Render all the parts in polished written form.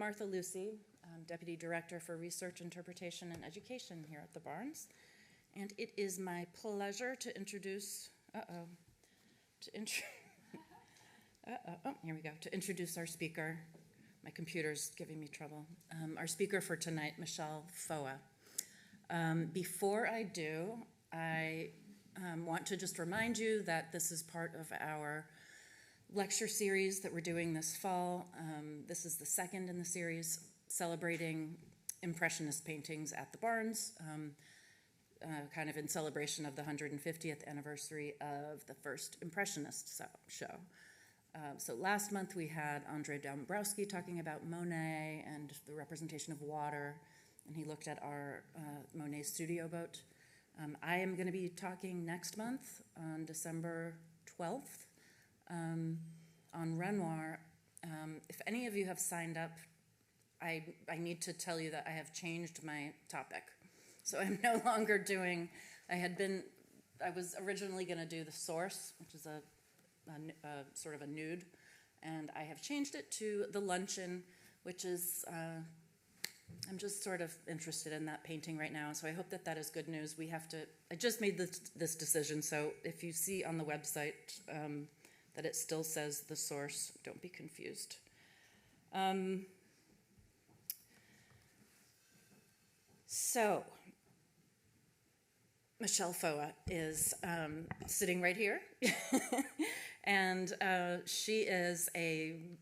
Martha Lucy. I'm Deputy Director for Research, Interpretation, and Education here at the Barnes. And it is my pleasure to introduce, to introduce our speaker. My computer's giving me trouble. Our speaker for tonight, Michelle Foa. Before I do, I want to just remind you that this is part of our lecture series that we're doing this fall. This is the second in the series, celebrating Impressionist paintings at the Barnes, kind of in celebration of the 150th anniversary of the first Impressionist show. So last month we had Andrzej Dąbrowski talking about Monet and the representation of water, and he looked at our Monet studio boat. I am going to be talking next month on December 12th on Renoir. If any of you have signed up, I need to tell you that I have changed my topic. So I'm no longer doing, I was originally going to do the source, which is a sort of a nude, and I have changed it to the luncheon, which is, I'm just sort of interested in that painting right now, so I hope that that is good news. I just made this decision, so if you see on the website that it still says the source, don't be confused. So, Michelle Foa is sitting right here, and she is an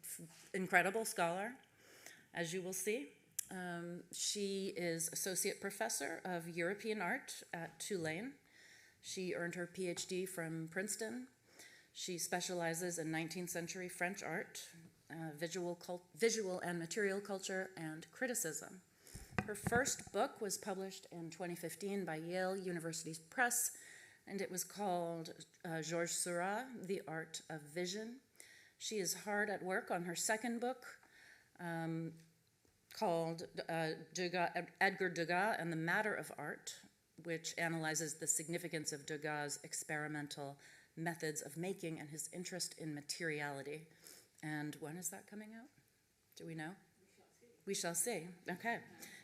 incredible scholar, as you will see. She is Associate Professor of European Art at Tulane. She earned her PhD from Princeton. She specializes in 19th century French art, visual and material culture, and criticism. Her first book was published in 2015 by Yale University Press, and it was called Georges Seurat, The Art of Vision. She is hard at work on her second book, called Edgar Degas and the Matter of Art, which analyzes the significance of Degas' experimental methods of making and his interest in materiality. And when is that coming out? Do we know? We shall see. Okay.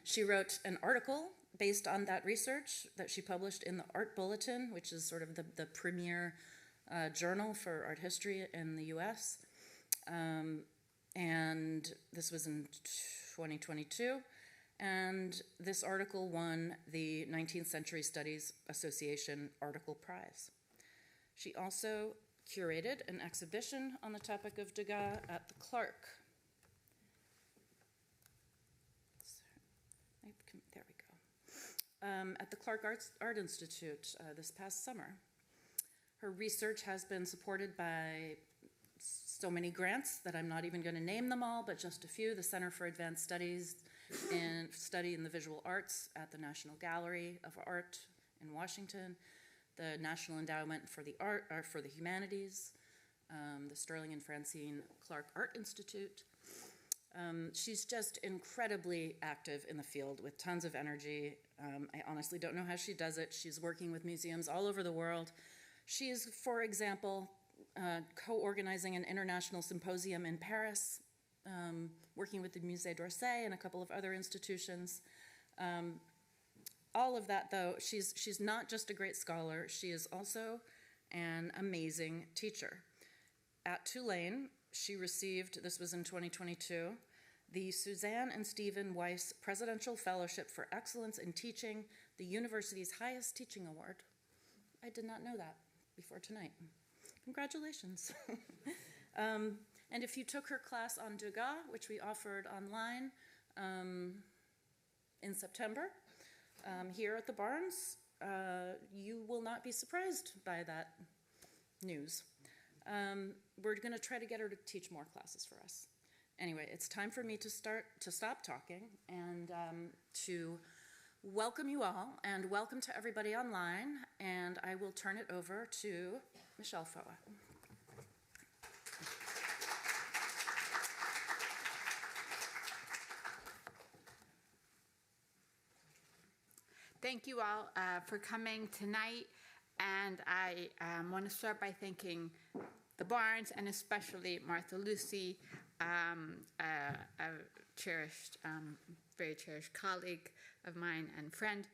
She wrote an article based on that research that she published in the Art Bulletin, which is sort of the premier journal for art history in the US. And this was in 2022. And this article won the 19th Century Studies Association Article Prize. She also curated an exhibition on the topic of Degas at the Clark. There we go. At the Clark Art Institute this past summer. Her research has been supported by so many grants that I'm not even going to name them all, but just a few. The Center for Advanced Studies and Study in the Visual Arts at the National Gallery of Art in Washington, the National Endowment for the Humanities, the Sterling and Francine Clark Art Institute. She's just incredibly active in the field with tons of energy. I honestly don't know how she does it. She's working with museums all over the world. She is, for example, co-organizing an international symposium in Paris, working with the Musée d'Orsay and a couple of other institutions. All of that, though, she's not just a great scholar, she is also an amazing teacher. At Tulane, she received, this was in 2022, the Suzanne and Stephen Weiss Presidential Fellowship for Excellence in Teaching, the university's highest teaching award. I did not know that before tonight. Congratulations. And if you took her class on Degas, which we offered online in September, here at the Barnes, you will not be surprised by that news. We're going to try to get her to teach more classes for us. Anyway, it's time for me to stop talking and to welcome you all, and welcome to everybody online, and I will turn it over to Michelle Foa. Thank you all for coming tonight, and I want to start by thanking the Barnes and especially Martha Lucy cherished, very cherished colleague of mine and friend,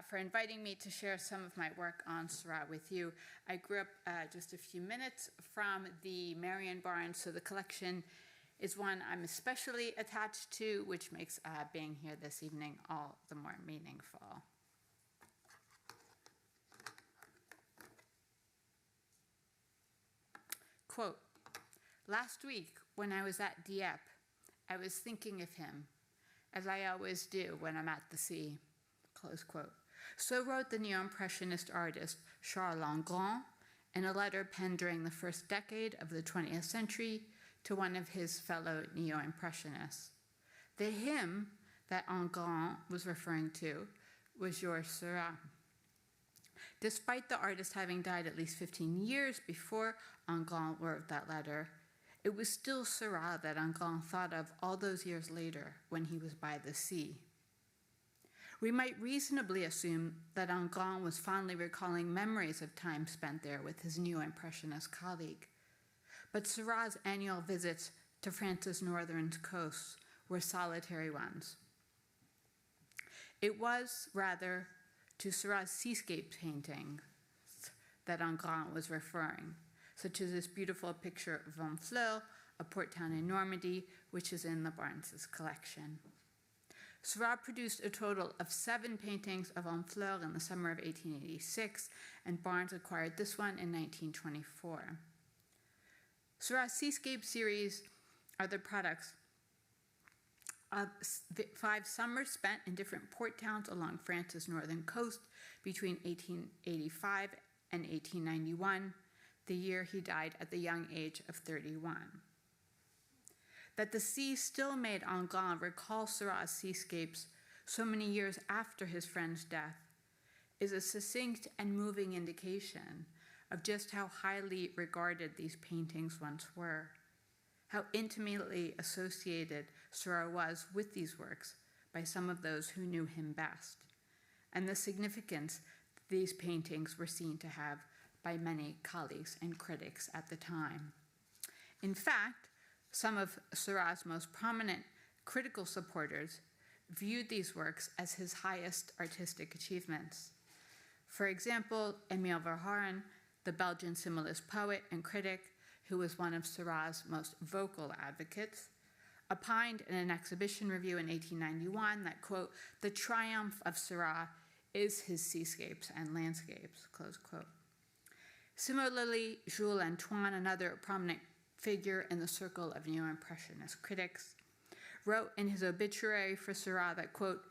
for inviting me to share some of my work on Seurat with you. I grew up just a few minutes from the Marion Barn, so the collection is one I'm especially attached to, which makes being here this evening all the more meaningful. Quote, "Last week, when I was at Dieppe, I was thinking of him, as I always do when I'm at the sea." Close quote. So wrote the neo-impressionist artist Charles Langrand in a letter penned during the first decade of the 20th century to one of his fellow neo-impressionists. The him that Langrand was referring to was Georges Seurat. Despite the artist having died at least 15 years before Langrand wrote that letter, it was still Seurat that Langrand thought of all those years later when he was by the sea. We might reasonably assume that Langrand was fondly recalling memories of time spent there with his neo-impressionist colleague. But Seurat's annual visits to France's northern coasts were solitary ones. It was, rather, to Seurat's seascape paintings that Langrand was referring, such as this beautiful picture of Honfleur, a port town in Normandy, which is in the Barnes' collection. Seurat produced a total of 7 paintings of Honfleur in the summer of 1886, and Barnes acquired this one in 1924. Seurat's seascape series are the products of 5 summers spent in different port towns along France's northern coast between 1885 and 1891, the year he died at the young age of 31. That the sea still made Langrand recall Seurat's seascapes so many years after his friend's death is a succinct and moving indication of just how highly regarded these paintings once were, how intimately associated Seurat was with these works by some of those who knew him best, and the significance these paintings were seen to have by many colleagues and critics at the time. In fact, some of Seurat's most prominent critical supporters viewed these works as his highest artistic achievements. For example, Emile Verhaeren, the Belgian symbolist poet and critic, who was one of Seurat's most vocal advocates, opined in an exhibition review in 1891 that, quote, "the triumph of Seurat is his seascapes and landscapes," close quote. Similarly, Jules Antoine, another prominent figure in the circle of neo-impressionist critics, wrote in his obituary for Seurat that, quote,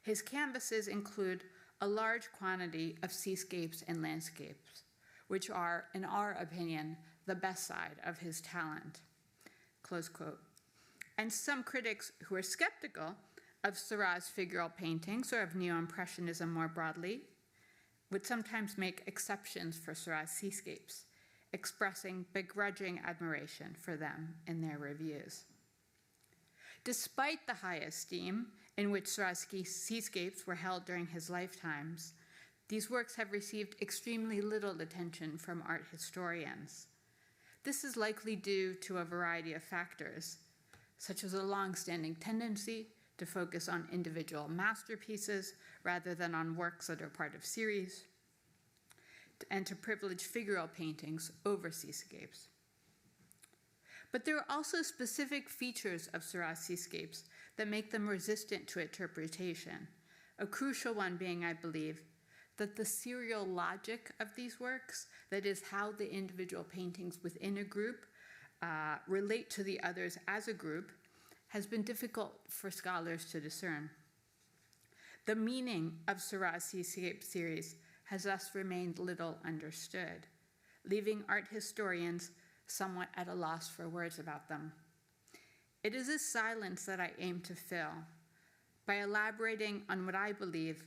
"his canvases include a large quantity of seascapes and landscapes, which are, in our opinion, the best side of his talent," close quote. And some critics who are skeptical of Seurat's figural paintings or of neo-impressionism more broadly would sometimes make exceptions for Seurat's seascapes, expressing begrudging admiration for them in their reviews. Despite the high esteem in which Seurat's seascapes were held during his lifetimes, these works have received extremely little attention from art historians. This is likely due to a variety of factors, such as a long-standing tendency to focus on individual masterpieces rather than on works that are part of series, and to privilege figural paintings over seascapes. But there are also specific features of Seurat's seascapes that make them resistant to interpretation, a crucial one being, I believe, that the serial logic of these works, that is, how the individual paintings within a group relate to the others as a group, has been difficult for scholars to discern. The meaning of Seurat's seascape series has thus remained little understood, leaving art historians somewhat at a loss for words about them. It is this silence that I aim to fill by elaborating on what I believe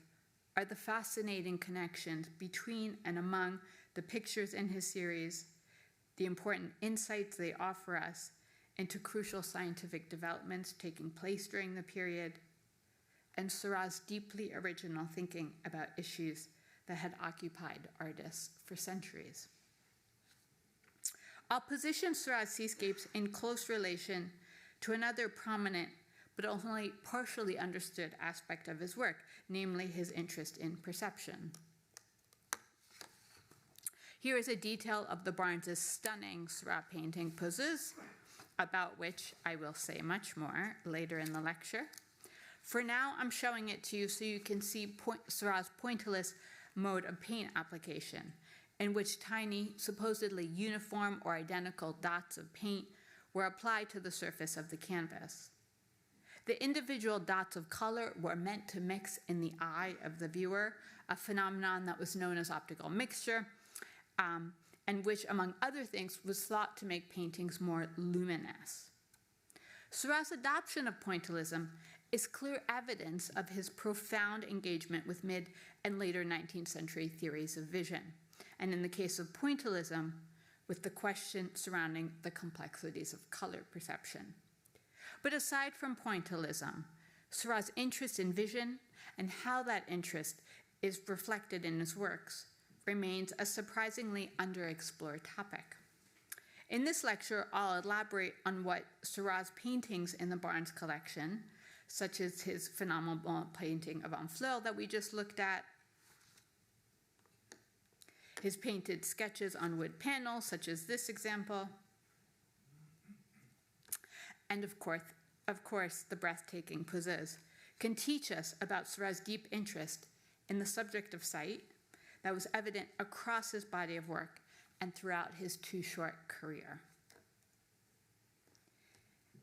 are the fascinating connections between and among the pictures in his series, the important insights they offer us into crucial scientific developments taking place during the period, and Seurat's deeply original thinking about issues that had occupied artists for centuries. I'll position Seurat's seascapes in close relation to another prominent but only partially understood aspect of his work, namely his interest in perception. Here is a detail of the Barnes' stunning Seurat painting, Poseuses, about which I will say much more later in the lecture. For now, I'm showing it to you so you can see Seurat's pointillist mode of paint application, in which tiny, supposedly uniform or identical dots of paint were applied to the surface of the canvas. The individual dots of color were meant to mix in the eye of the viewer, a phenomenon that was known as optical mixture, and which, among other things, was thought to make paintings more luminous. Seurat's adoption of pointillism is clear evidence of his profound engagement with mid and later 19th century theories of vision, and in the case of pointillism, with the question surrounding the complexities of color perception. But aside from pointillism, Seurat's interest in vision and how that interest is reflected in his works remains a surprisingly underexplored topic. In this lecture, I'll elaborate on what Seurat's paintings in the Barnes collection, such as his phenomenal painting of Honfleur that we just looked at, his painted sketches on wood panels, such as this example, and of course, the breathtaking Poseuses, can teach us about Seurat's deep interest in the subject of sight that was evident across his body of work and throughout his too short career.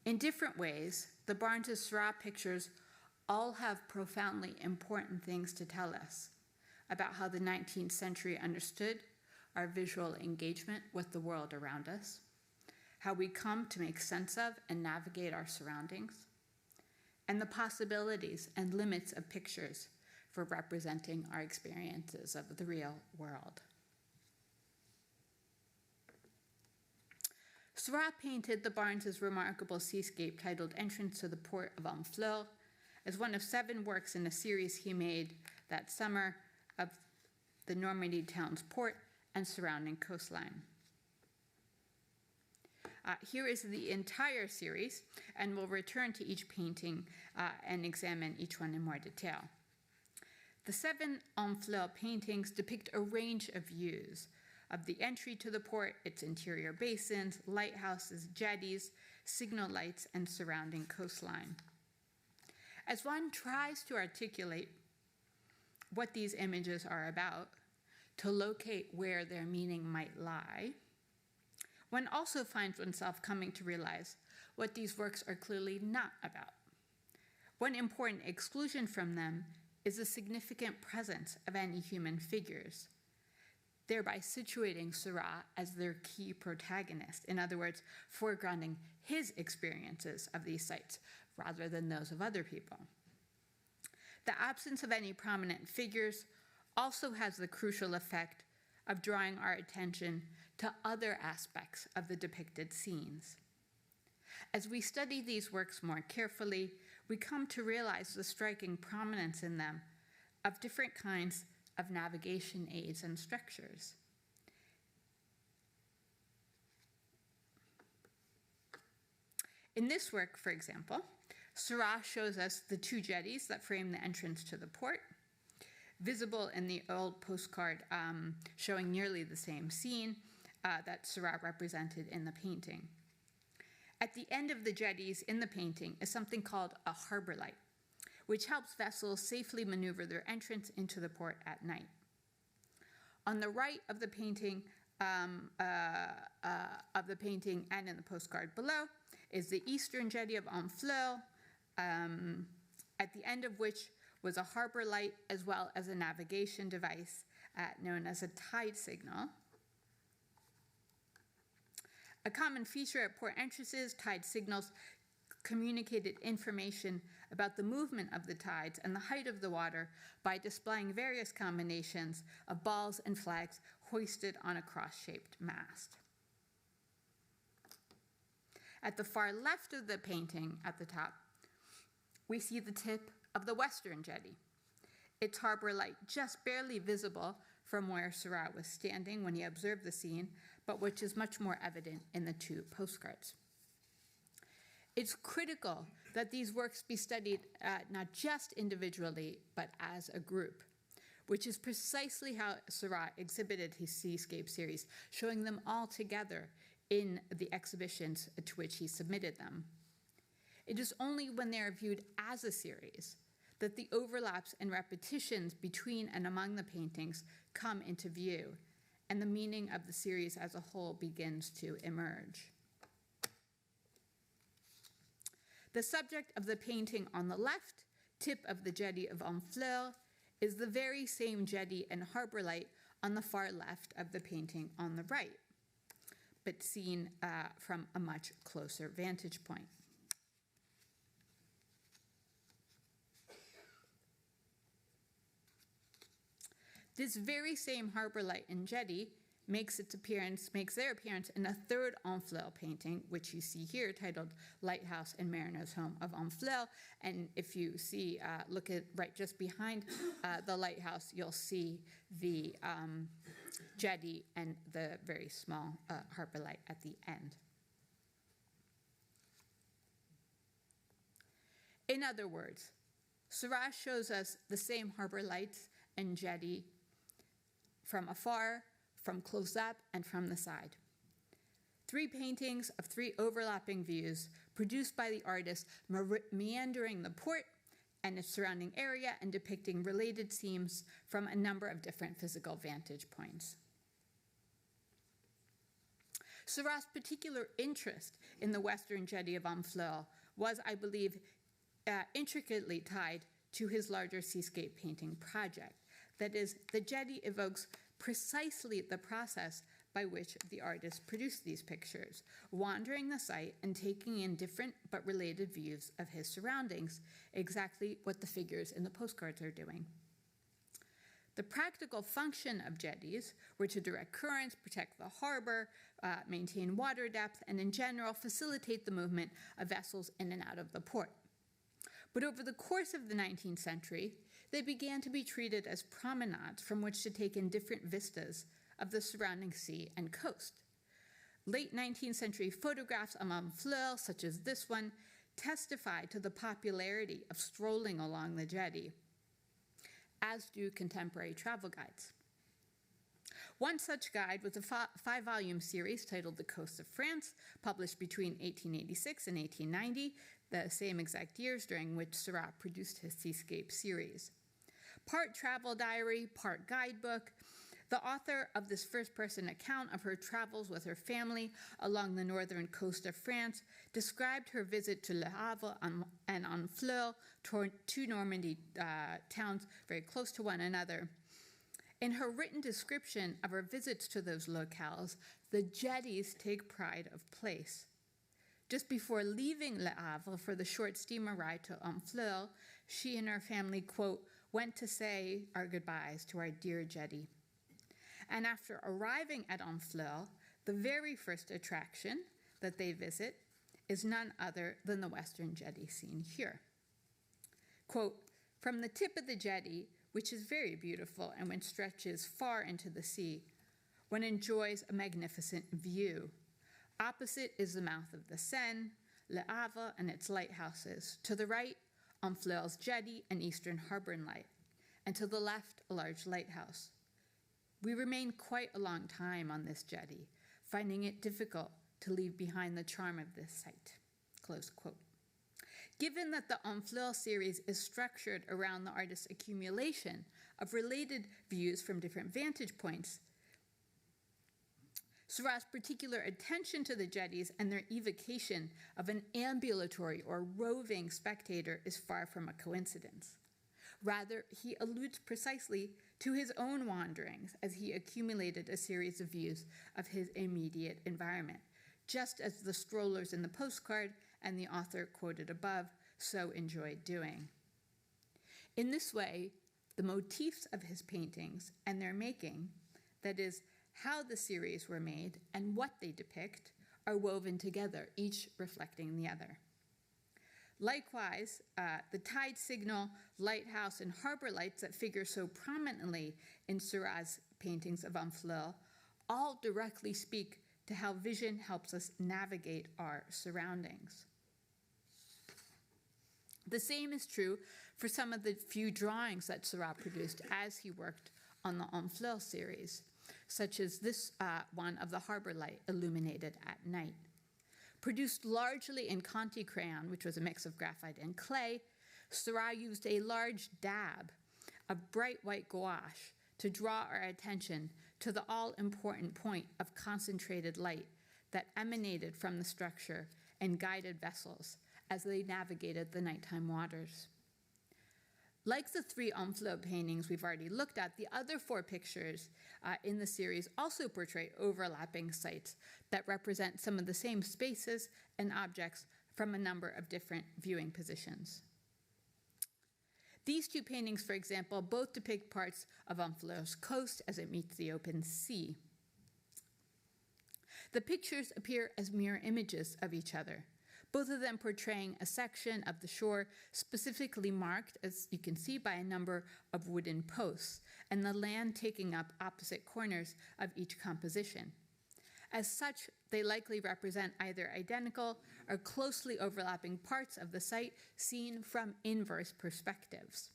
In different ways, the Barnes' Seurat pictures all have profoundly important things to tell us about how the 19th century understood our visual engagement with the world around us, how we come to make sense of and navigate our surroundings, and the possibilities and limits of pictures for representing our experiences of the real world. Seurat painted the Barnes' remarkable seascape titled Entrance to the Port of Honfleur as one of 7 works in a series he made that summer of the Normandy town's port and surrounding coastline. Here is the entire series, and we'll return to each painting and examine each one in more detail. The 7 Honfleur paintings depict a range of views of the entry to the port, its interior basins, lighthouses, jetties, signal lights, and surrounding coastline. As one tries to articulate what these images are about, to locate where their meaning might lie, one also finds oneself coming to realize what these works are clearly not about. One important exclusion from them is the significant presence of any human figures, thereby situating Seurat as their key protagonist, in other words, foregrounding his experiences of these sites rather than those of other people. The absence of any prominent figures also has the crucial effect of drawing our attention to other aspects of the depicted scenes. As we study these works more carefully, we come to realize the striking prominence in them of different kinds of navigation aids and structures. In this work, for example, Seurat shows us the 2 jetties that frame the entrance to the port, visible in the old postcard showing nearly the same scene that Seurat represented in the painting. At the end of the jetties in the painting is something called a harbor light, which helps vessels safely maneuver their entrance into the port at night. On the right of the painting, and in the postcard below, is the eastern jetty of Honfleur, at the end of which was a harbor light as well as a navigation device known as a tide signal. A common feature at port entrances, tide signals communicated information about the movement of the tides and the height of the water by displaying various combinations of balls and flags hoisted on a cross-shaped mast. At the far left of the painting at the top, we see the tip of the western jetty, its harbor light just barely visible from where Seurat was standing when he observed the scene, but which is much more evident in the 2 postcards. It's critical that these works be studied not just individually, but as a group, which is precisely how Seurat exhibited his seascape series, showing them all together in the exhibitions to which he submitted them. It is only when they are viewed as a series that the overlaps and repetitions between and among the paintings come into view, and the meaning of the series as a whole begins to emerge. The subject of the painting on the left, tip of the jetty of Honfleur, is the very same jetty and harbor light on the far left of the painting on the right, but seen from a much closer vantage point. This very same harbor light and jetty makes their appearance in a third Honfleur painting, which you see here, titled Lighthouse and Mariner's Home of Honfleur. And if you see, look at right just behind the lighthouse, you'll see the jetty and the very small harbor light at the end. In other words, Seurat shows us the same harbor lights and jetty from afar, from close up, and from the side. 3 paintings of 3 overlapping views produced by the artist meandering the port and its surrounding area and depicting related scenes from a number of different physical vantage points. Seurat's particular interest in the western jetty of Honfleur was, I believe, intricately tied to his larger seascape painting project. That is, the jetty evokes precisely the process by which the artist produced these pictures, wandering the site and taking in different but related views of his surroundings, exactly what the figures in the postcards are doing. The practical function of jetties were to direct currents, protect the harbor, maintain water depth, and in general facilitate the movement of vessels in and out of the port. But over the course of the 19th century, they began to be treated as promenades from which to take in different vistas of the surrounding sea and coast. Late 19th century photographs of Honfleur, such as this one, testify to the popularity of strolling along the jetty, as do contemporary travel guides. One such guide was a 5-volume series titled The Coast of France, published between 1886 and 1890, the same exact years during which Seurat produced his seascape series. Part travel diary, part guidebook, the author of this first-person account of her travels with her family along the northern coast of France described her visit to Le Havre and Honfleur, 2 Normandy towns very close to one another. In her written description of her visits to those locales, the jetties take pride of place. Just before leaving Le Havre for the short steamer ride to Honfleur, she and her family, quote, went to say our goodbyes to our dear jetty. And after arriving at Honfleur, the very first attraction that they visit is none other than the western jetty seen here. Quote, from the tip of the jetty, which is very beautiful and which stretches far into the sea, one enjoys a magnificent view. Opposite is the mouth of the Seine, Le Havre and its lighthouses. To the right, Honfleur's jetty and eastern harbor light, and to the left, a large lighthouse. We remained quite a long time on this jetty, finding it difficult to leave behind the charm of this site, close quote. Given that the Honfleur series is structured around the artist's accumulation of related views from different vantage points, Seurat's particular attention to the jetties and their evocation of an ambulatory or roving spectator is far from a coincidence. Rather, he alludes precisely to his own wanderings as he accumulated a series of views of his immediate environment, just as the strollers in the postcard and the author quoted above so enjoyed doing. In this way, the motifs of his paintings and their making, that is, how the series were made and what they depict, are woven together, each reflecting the other. Likewise, the tide signal, lighthouse, and harbor lights that figure so prominently in Seurat's paintings of Honfleur all directly speak to how vision helps us navigate our surroundings. The same is true for some of the few drawings that Seurat produced as he worked on the En Fleurs series, such as this one of the harbor light illuminated at night. Produced largely in Conti crayon, which was a mix of graphite and clay, Seurat used a large dab of bright white gouache to draw our attention to the all-important point of concentrated light that emanated from the structure and guided vessels as they navigated the nighttime waters. Like the 3 En Fleurs paintings we've already looked at, the other 4 pictures in the series also portray overlapping sites that represent some of the same spaces and objects from a number of different viewing positions. These 2 paintings, for example, both depict parts of En Fleurs' coast as it meets the open sea. The pictures appear as mirror images of each other, both of them portraying a section of the shore specifically marked, as you can see, by a number of wooden posts, and the land taking up opposite corners of each composition. As such, they likely represent either identical or closely overlapping parts of the site seen from inverse perspectives.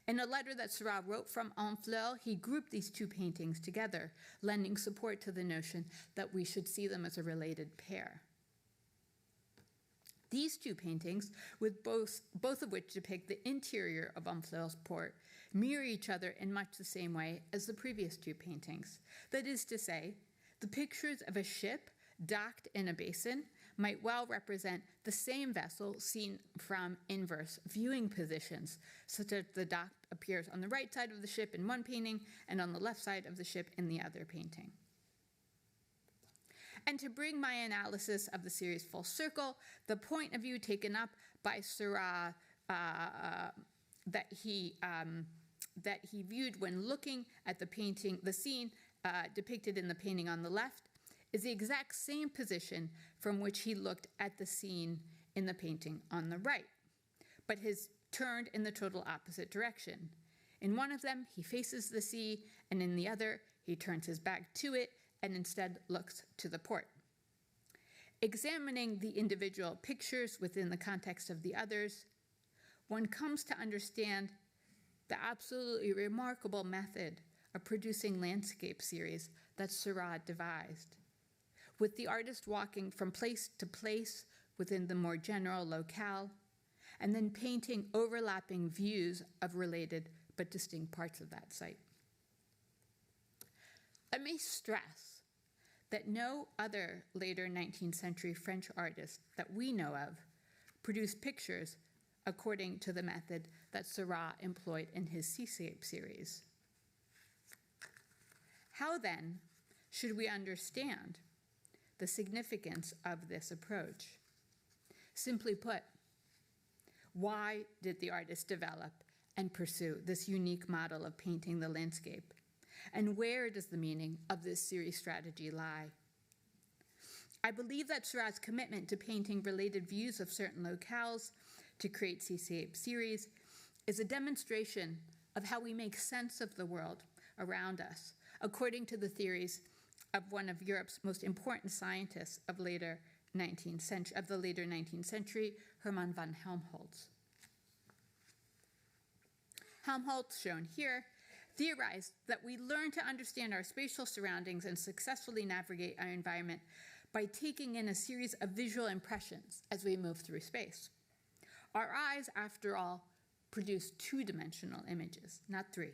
In a letter that Seurat wrote from En Fleurs, he grouped these 2 paintings together, lending support to the notion that we should see them as a related pair. These 2 paintings, with both of which depict the interior of En Fleurs port, mirror each other in much the same way as the previous 2 paintings. That is to say, the pictures of a ship docked in a basin might well represent the same vessel seen from inverse viewing positions, such that the dock appears on the right side of the ship in one painting and on the left side of the ship in the other painting. And to bring my analysis of the series full circle, the point of view taken up by Seurat that he viewed when looking at the scene depicted in the painting on the left is the exact same position from which he looked at the scene in the painting on the right, but is turned in the total opposite direction. In one of them, he faces the sea, and in the other, he turns his back to it and instead looks to the port. Examining the individual pictures within the context of the others, one comes to understand the absolutely remarkable method of producing landscape series that Seurat devised, with the artist walking from place to place within the more general locale, and then painting overlapping views of related but distinct parts of that site. Let me stress that no other later 19th century French artist that we know of produced pictures according to the method that Seurat employed in his seascape series. How then should we understand the significance of this approach? Simply put, why did the artist develop and pursue this unique model of painting the landscape? And where does the meaning of this series strategy lie? I believe that Seurat's commitment to painting related views of certain locales to create seascape series is a demonstration of how we make sense of the world around us, according to the theories of one of Europe's most important scientists of the later 19th century, Hermann von Helmholtz. Helmholtz, shown here, theorized that we learn to understand our spatial surroundings and successfully navigate our environment by taking in a series of visual impressions as we move through space. Our eyes, after all, produce 2-dimensional images, not 3.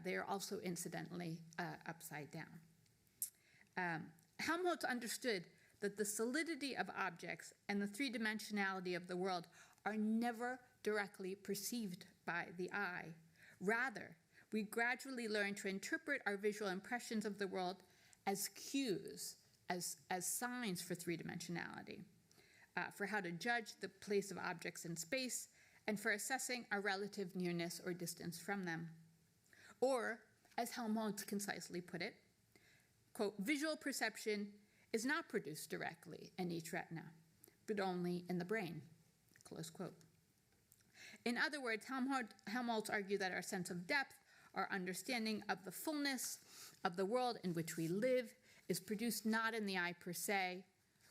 They are also incidentally upside down. Helmholtz understood that the solidity of objects and the 3-dimensionality of the world are never directly perceived by the eye. Rather, we gradually learn to interpret our visual impressions of the world as cues, as signs for 3-dimensionality, for how to judge the place of objects in space, and for assessing our relative nearness or distance from them. Or, as Helmholtz concisely put it, quote, visual perception is not produced directly in each retina, but only in the brain, close quote. In other words, Helmholtz argued that our sense of depth, our understanding of the fullness of the world in which we live, is produced not in the eye per se,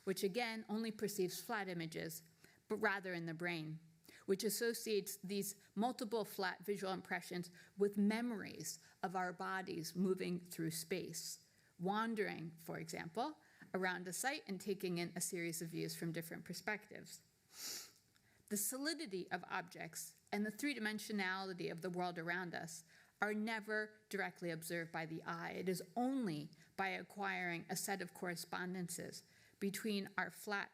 which again only perceives flat images, but rather in the brain, which associates these multiple flat visual impressions with memories of our bodies moving through space, wandering, for example, around a site and taking in a series of views from different perspectives. The solidity of objects and the three-dimensionality of the world around us are never directly observed by the eye. It is only by acquiring a set of correspondences between our flat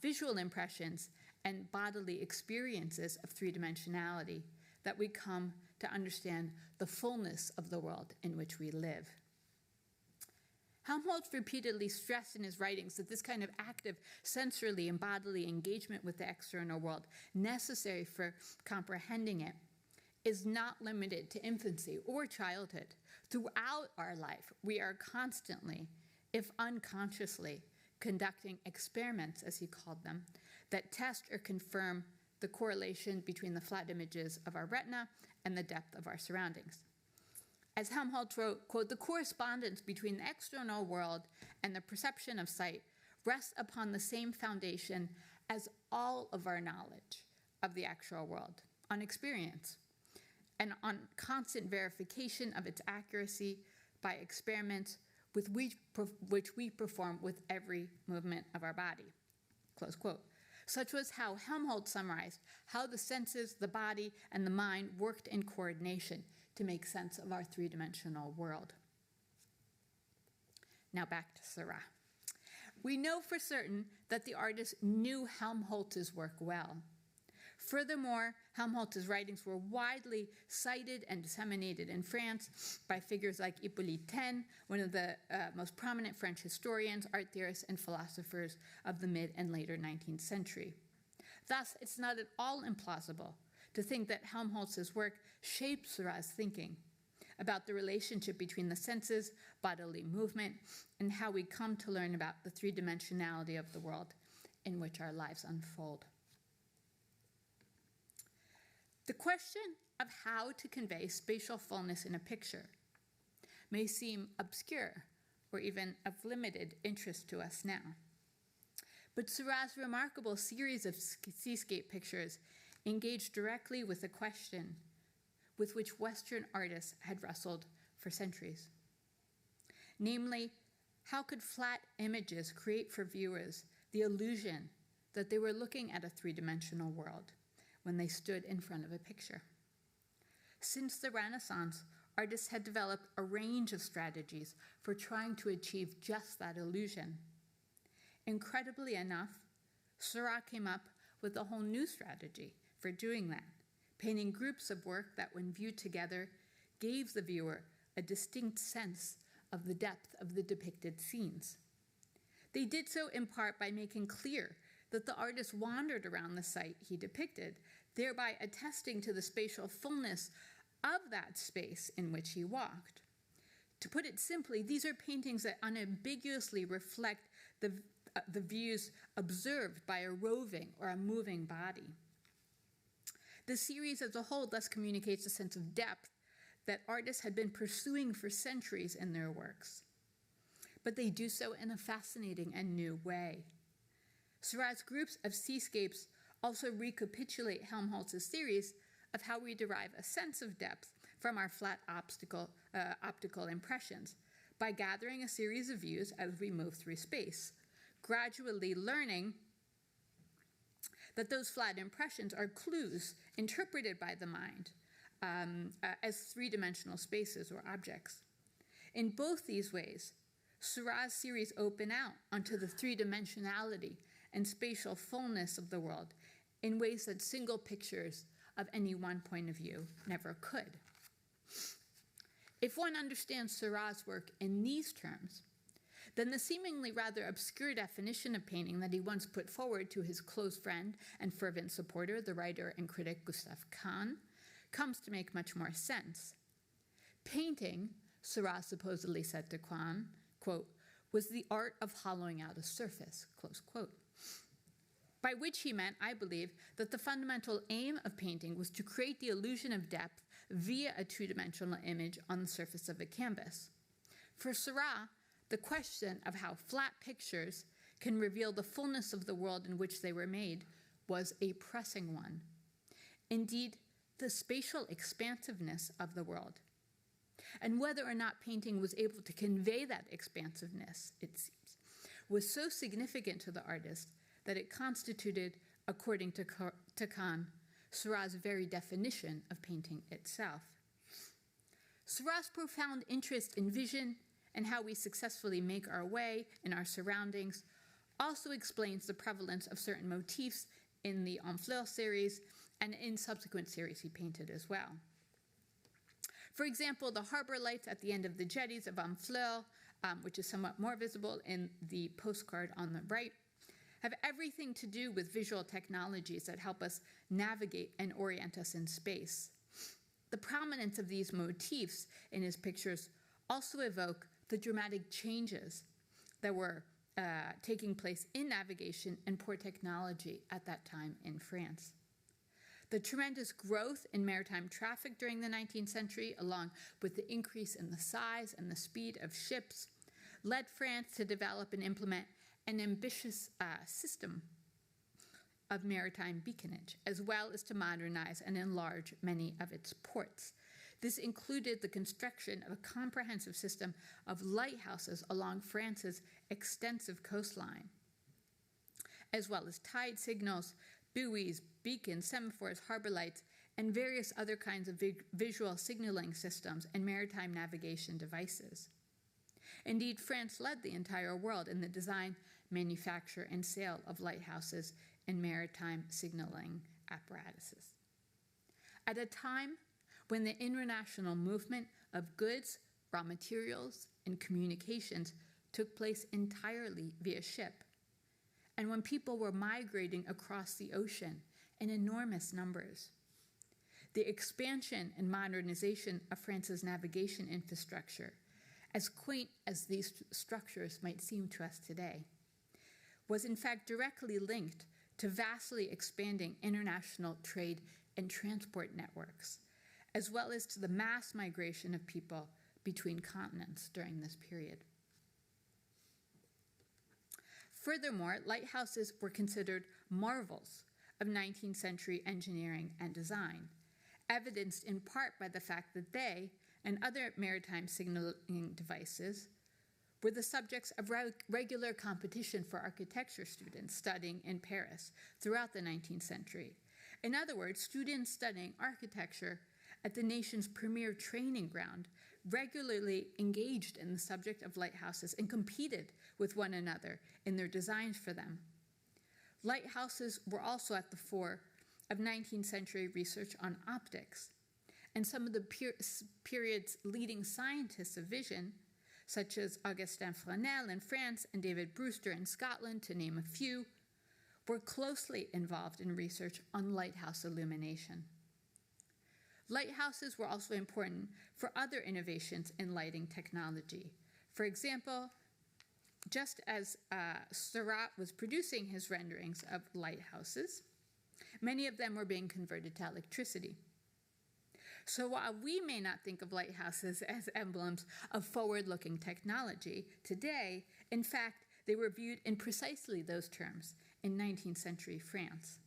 visual impressions and bodily experiences of three-dimensionality that we come to understand the fullness of the world in which we live. Helmholtz repeatedly stressed in his writings that this kind of active sensorily and bodily engagement with the external world, necessary for comprehending it, is not limited to infancy or childhood. Throughout our life, we are constantly, if unconsciously, conducting experiments, as he called them, that test or confirm the correlation between the flat images of our retina and the depth of our surroundings. As Helmholtz wrote, quote, "The correspondence between the external world and the perception of sight rests upon the same foundation as all of our knowledge of the actual world, on experience, and on constant verification of its accuracy by experiments which we perform with every movement of our body," close quote. Such was how Helmholtz summarized how the senses, the body, and the mind worked in coordination to make sense of our three-dimensional world. Now back to Seurat. We know for certain that the artist knew Helmholtz's work well. Furthermore, Helmholtz's writings were widely cited and disseminated in France by figures like Hippolyte Taine, one of the most prominent French historians, art theorists, and philosophers of the mid and later 19th century. Thus, it's not at all implausible to think that Helmholtz's work shaped Seurat's thinking about the relationship between the senses, bodily movement, and how we come to learn about the three-dimensionality of the world in which our lives unfold. The question of how to convey spatial fullness in a picture may seem obscure or even of limited interest to us now. But Seurat's remarkable series of seascape pictures engaged directly with a question with which Western artists had wrestled for centuries. Namely, how could flat images create for viewers the illusion that they were looking at a three-dimensional world when they stood in front of a picture? Since the Renaissance, artists had developed a range of strategies for trying to achieve just that illusion. Incredibly enough, Seurat came up with a whole new strategy for doing that, painting groups of work that, when viewed together, gave the viewer a distinct sense of the depth of the depicted scenes. They did so in part by making clear that the artist wandered around the site he depicted, thereby attesting to the spatial fullness of that space in which he walked. To put it simply, these are paintings that unambiguously reflect the views observed by a roving or a moving body. The series as a whole thus communicates a sense of depth that artists had been pursuing for centuries in their works. But they do so in a fascinating and new way. Seurat's groups of seascapes also recapitulate Helmholtz's theories of how we derive a sense of depth from our flat optical impressions by gathering a series of views as we move through space, gradually learning that those flat impressions are clues interpreted by the mind as three-dimensional spaces or objects. In both these ways, Seurat's series open out onto the three-dimensionality and spatial fullness of the world in ways that single pictures of any one point of view never could. If one understands Seurat's work in these terms, then the seemingly rather obscure definition of painting that he once put forward to his close friend and fervent supporter, the writer and critic Gustav Kahn, comes to make much more sense. Painting, Seurat supposedly said to Kahn, quote, was the art of hollowing out a surface, close quote. By which he meant, I believe, that the fundamental aim of painting was to create the illusion of depth via a two-dimensional image on the surface of a canvas. For Seurat, the question of how flat pictures can reveal the fullness of the world in which they were made was a pressing one. Indeed, the spatial expansiveness of the world. And whether or not painting was able to convey that expansiveness, it seems, was so significant to the artist that it constituted, according to Kahn, Seurat's very definition of painting itself. Seurat's profound interest in vision and how we successfully make our way in our surroundings also explains the prevalence of certain motifs in the Honfleur series and in subsequent series he painted as well. For example, the harbor lights at the end of the jetties of Honfleur, which is somewhat more visible in the postcard on the right, have everything to do with visual technologies that help us navigate and orient us in space. The prominence of these motifs in his pictures also evoke the dramatic changes that were taking place in navigation and port technology at that time in France. The tremendous growth in maritime traffic during the 19th century, along with the increase in the size and the speed of ships, led France to develop and implement an ambitious system of maritime beaconage, as well as to modernize and enlarge many of its ports. This included the construction of a comprehensive system of lighthouses along France's extensive coastline, as well as tide signals, buoys, beacons, semaphores, harbor lights, and various other kinds of visual signaling systems and maritime navigation devices. Indeed, France led the entire world in the design, manufacture, and sale of lighthouses and maritime signaling apparatuses. At a time when the international movement of goods, raw materials, and communications took place entirely via ship, and when people were migrating across the ocean in enormous numbers, the expansion and modernization of France's navigation infrastructure, as quaint as these structures might seem to us today, was in fact directly linked to vastly expanding international trade and transport networks, as well as to the mass migration of people between continents during this period. Furthermore, lighthouses were considered marvels of 19th century engineering and design, evidenced in part by the fact that they and other maritime signaling devices were the subjects of regular competition for architecture students studying in Paris throughout the 19th century. In other words, students studying architecture at the nation's premier training ground regularly engaged in the subject of lighthouses and competed with one another in their designs for them. Lighthouses were also at the fore of 19th century research on optics, and some of the period's leading scientists of vision, such as Augustin Fresnel in France and David Brewster in Scotland, to name a few, were closely involved in research on lighthouse illumination. Lighthouses were also important for other innovations in lighting technology. For example, just as Seurat was producing his renderings of lighthouses, many of them were being converted to electricity. So while we may not think of lighthouses as emblems of forward-looking technology, today, in fact, they were viewed in precisely those terms in 19th century France.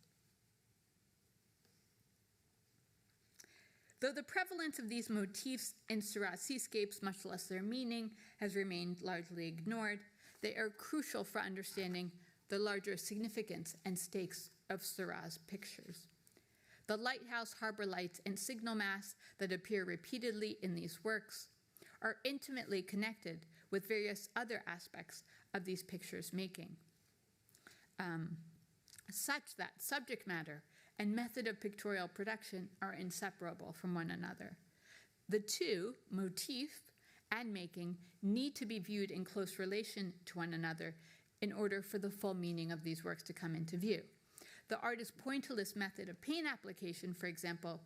Though the prevalence of these motifs in Seurat's seascapes, much less their meaning, has remained largely ignored, they are crucial for understanding the larger significance and stakes of Seurat's pictures. The lighthouse, harbor lights, and signal masts that appear repeatedly in these works are intimately connected with various other aspects of these pictures' making, such that subject matter and method of pictorial production are inseparable from one another. The two, motif and making, need to be viewed in close relation to one another in order for the full meaning of these works to come into view. The artist's pointillist method of paint application, for example,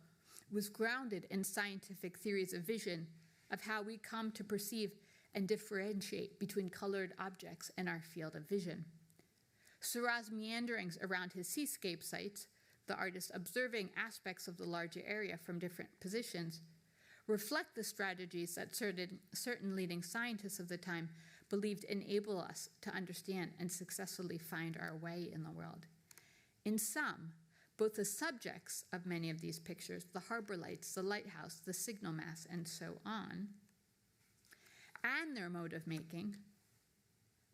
was grounded in scientific theories of vision, of how we come to perceive and differentiate between colored objects in our field of vision. Seurat's meanderings around his seascape sites, the artist observing aspects of the larger area from different positions, reflect the strategies that certain leading scientists of the time believed enable us to understand and successfully find our way in the world. In sum, both the subjects of many of these pictures, the harbor lights, the lighthouse, the signal mast, and so on, and their mode of making,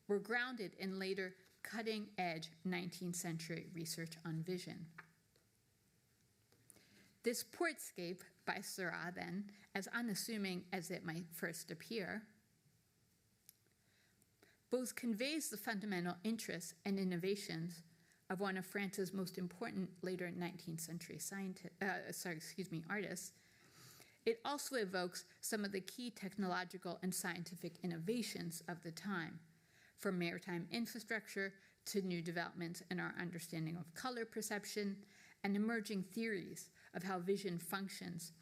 were grounded in later cutting-edge 19th century research on vision. This portscape by Seurat, then, as unassuming as it might first appear, both conveys the fundamental interests and innovations of one of France's most important later 19th century artists. It also evokes some of the key technological and scientific innovations of the time, from maritime infrastructure to new developments in our understanding of color perception and emerging theories of how vision functions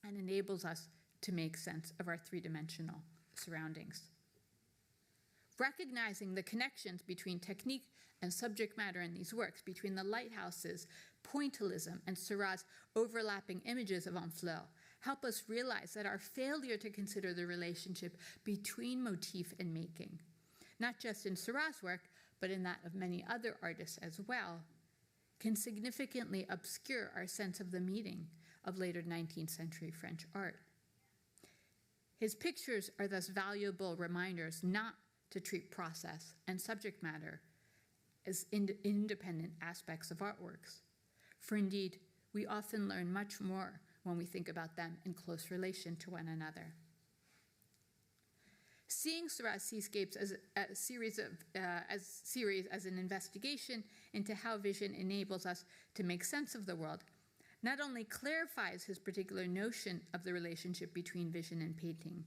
and enables us to make sense of our three-dimensional surroundings. Recognizing the connections between technique and subject matter in these works, between the lighthouses, Pointillism, and Seurat's overlapping images of Honfleur, help us realize that our failure to consider the relationship between motif and making, not just in Seurat's work, but in that of many other artists as well, can significantly obscure our sense of the meaning of later 19th century French art. His pictures are thus valuable reminders not to treat process and subject matter as independent aspects of artworks. For indeed, we often learn much more when we think about them in close relation to one another. Seeing Seurat's seascapes as a series as an investigation into how vision enables us to make sense of the world not only clarifies his particular notion of the relationship between vision and painting,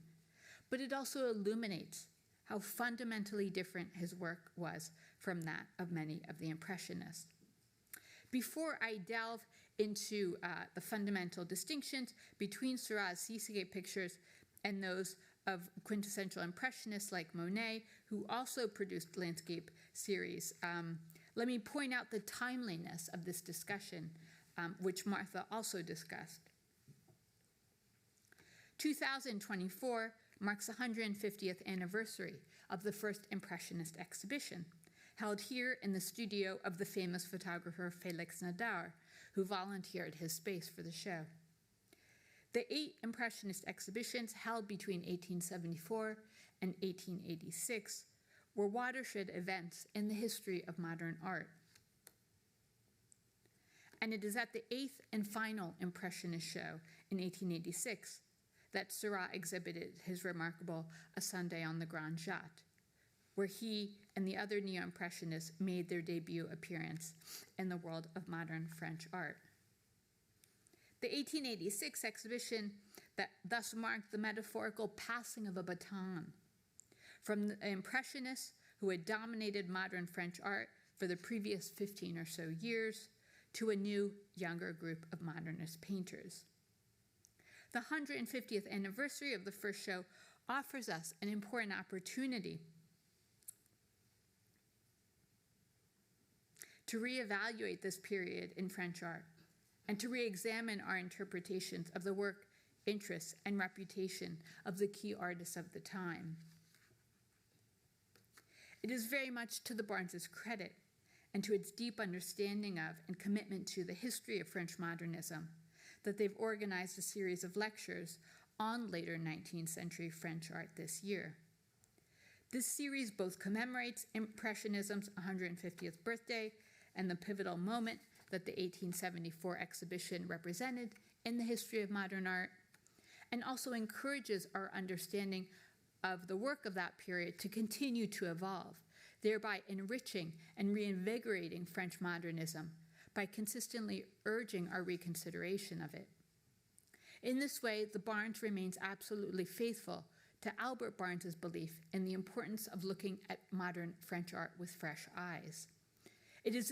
but it also illuminates how fundamentally different his work was from that of many of the Impressionists. Before I delve into the fundamental distinctions between Seurat's seascape pictures and those of quintessential Impressionists like Monet, who also produced landscape series, let me point out the timeliness of this discussion, which Martha also discussed. 2024 marks the 150th anniversary of the first Impressionist exhibition, held here in the studio of the famous photographer Félix Nadar, who volunteered his space for the show. The 8 Impressionist exhibitions held between 1874 and 1886 were watershed events in the history of modern art. And it is at the 8th and final Impressionist show in 1886 that Seurat exhibited his remarkable A Sunday on the Grand Jatte, where he and the other neo-impressionists made their debut appearance in the world of modern French art. The 1886 exhibition that thus marked the metaphorical passing of a baton from the Impressionists who had dominated modern French art for the previous 15 or so years to a new, younger group of modernist painters. The 150th anniversary of the first show offers us an important opportunity to reevaluate this period in French art and to re-examine our interpretations of the work, interests, and reputation of the key artists of the time. It is very much to the Barnes' credit and to its deep understanding of and commitment to the history of French modernism that they've organized a series of lectures on later 19th century French art this year. This series both commemorates Impressionism's 150th birthday and the pivotal moment that the 1874 exhibition represented in the history of modern art, and also encourages our understanding of the work of that period to continue to evolve, thereby enriching and reinvigorating French modernism by consistently urging our reconsideration of it. In this way, the Barnes remains absolutely faithful to Albert Barnes's belief in the importance of looking at modern French art with fresh eyes. It is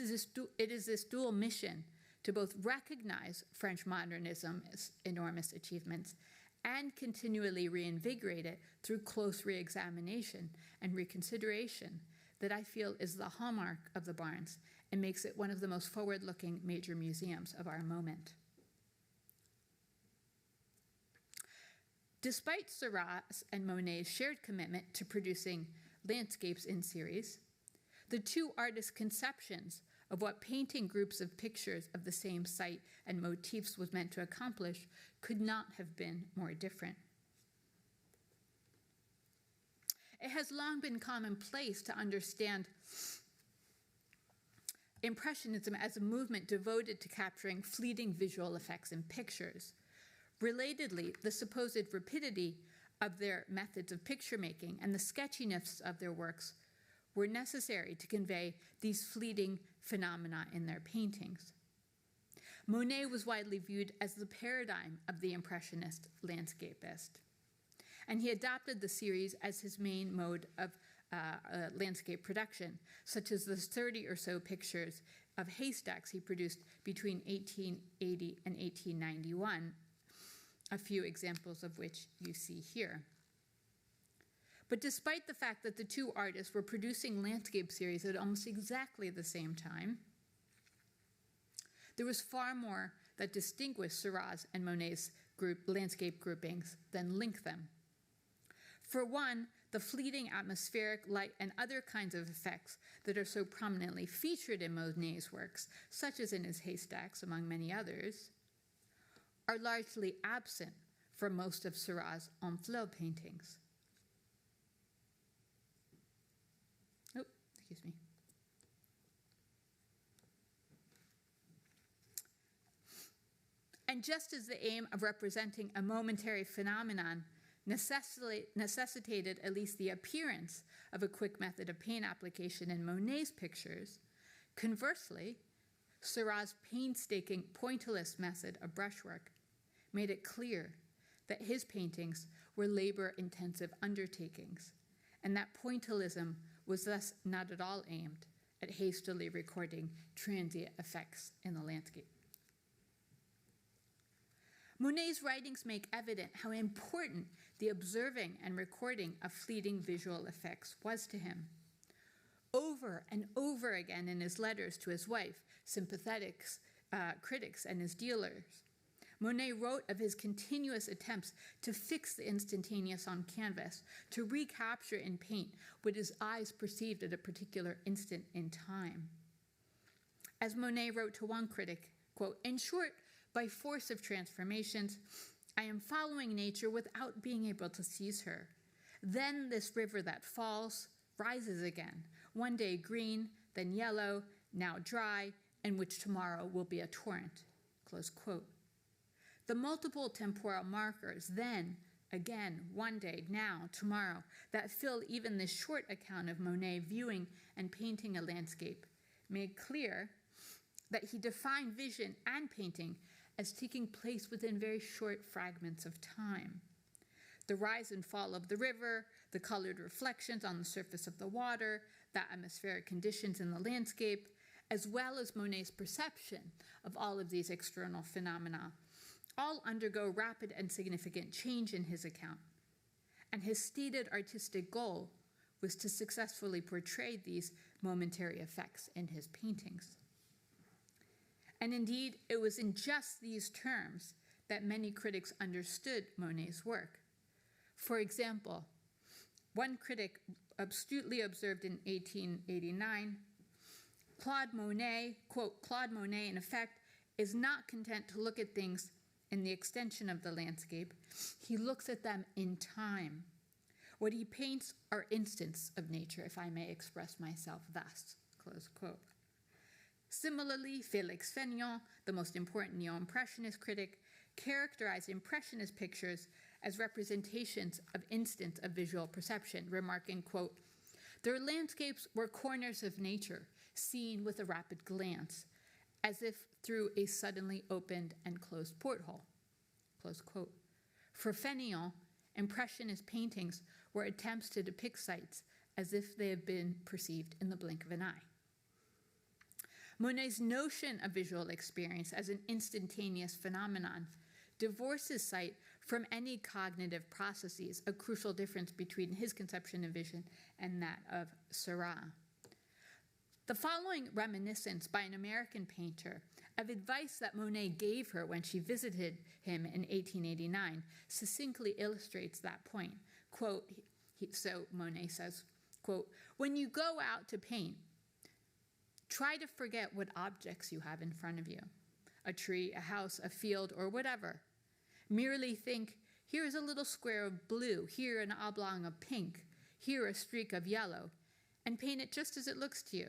this dual mission to both recognize French modernism's enormous achievements and continually reinvigorate it through close re-examination and reconsideration that I feel is the hallmark of the Barnes and makes it one of the most forward-looking major museums of our moment. Despite Seurat's and Monet's shared commitment to producing landscapes in series, the two artists' conceptions of what painting groups of pictures of the same site and motifs was meant to accomplish could not have been more different. It has long been commonplace to understand Impressionism as a movement devoted to capturing fleeting visual effects in pictures. Relatedly, the supposed rapidity of their methods of picture making and the sketchiness of their works were necessary to convey these fleeting phenomena in their paintings. Monet was widely viewed as the paradigm of the Impressionist landscapist, and he adopted the series as his main mode of landscape production, such as the 30 or so pictures of haystacks he produced between 1880 and 1891, a few examples of which you see here. But despite the fact that the two artists were producing landscape series at almost exactly the same time, there was far more that distinguished Seurat's and Monet's landscape groupings than linked them. For one, the fleeting atmospheric, light, and other kinds of effects that are so prominently featured in Monet's works, such as in his haystacks, among many others, are largely absent from most of Seurat's en fleur paintings. Oh, excuse me. And just as the aim of representing a momentary phenomenon necessitated at least the appearance of a quick method of paint application in Monet's pictures, conversely, Seurat's painstaking pointillist method of brushwork made it clear that his paintings were labor-intensive undertakings, and that pointillism was thus not at all aimed at hastily recording transient effects in the landscape. Monet's writings make evident how important the observing and recording of fleeting visual effects was to him. Over and over again in his letters to his wife, sympathetic critics, and his dealers, Monet wrote of his continuous attempts to fix the instantaneous on canvas, to recapture in paint what his eyes perceived at a particular instant in time. As Monet wrote to one critic, quote, "In short, by force of transformations, I am following nature without being able to seize her. Then this river that falls rises again, one day green, then yellow, now dry, and which tomorrow will be a torrent." Close quote. The multiple temporal markers, then, again, one day, now, tomorrow, that fill even this short account of Monet viewing and painting a landscape, made clear that he defined vision and painting as taking place within very short fragments of time. The rise and fall of the river, the colored reflections on the surface of the water, the atmospheric conditions in the landscape, as well as Monet's perception of all of these external phenomena, all undergo rapid and significant change in his account. And his stated artistic goal was to successfully portray these momentary effects in his paintings. And indeed, it was in just these terms that many critics understood Monet's work. For example, one critic astutely observed in 1889, Claude Monet, quote, "Claude Monet, in effect, is not content to look at things in the extension of the landscape. He looks at them in time. What he paints are instants of nature, if I may express myself thus," close quote. Similarly, Félix Fénéon, the most important neo-impressionist critic, characterized impressionist pictures as representations of instants of visual perception, remarking, quote, "Their landscapes were corners of nature, seen with a rapid glance, as if through a suddenly opened and closed porthole," close quote. For Fénéon, impressionist paintings were attempts to depict sights as if they had been perceived in the blink of an eye. Monet's notion of visual experience as an instantaneous phenomenon divorces sight from any cognitive processes, a crucial difference between his conception of vision and that of Seurat. The following reminiscence by an American painter of advice that Monet gave her when she visited him in 1889 succinctly illustrates that point. Quote, so Monet says, quote, "When you go out to paint, Try to forget what objects you have in front of you, a tree, a house, a field, or whatever. Merely think, here is a little square of blue, here an oblong of pink, here a streak of yellow, and paint it just as it looks to you,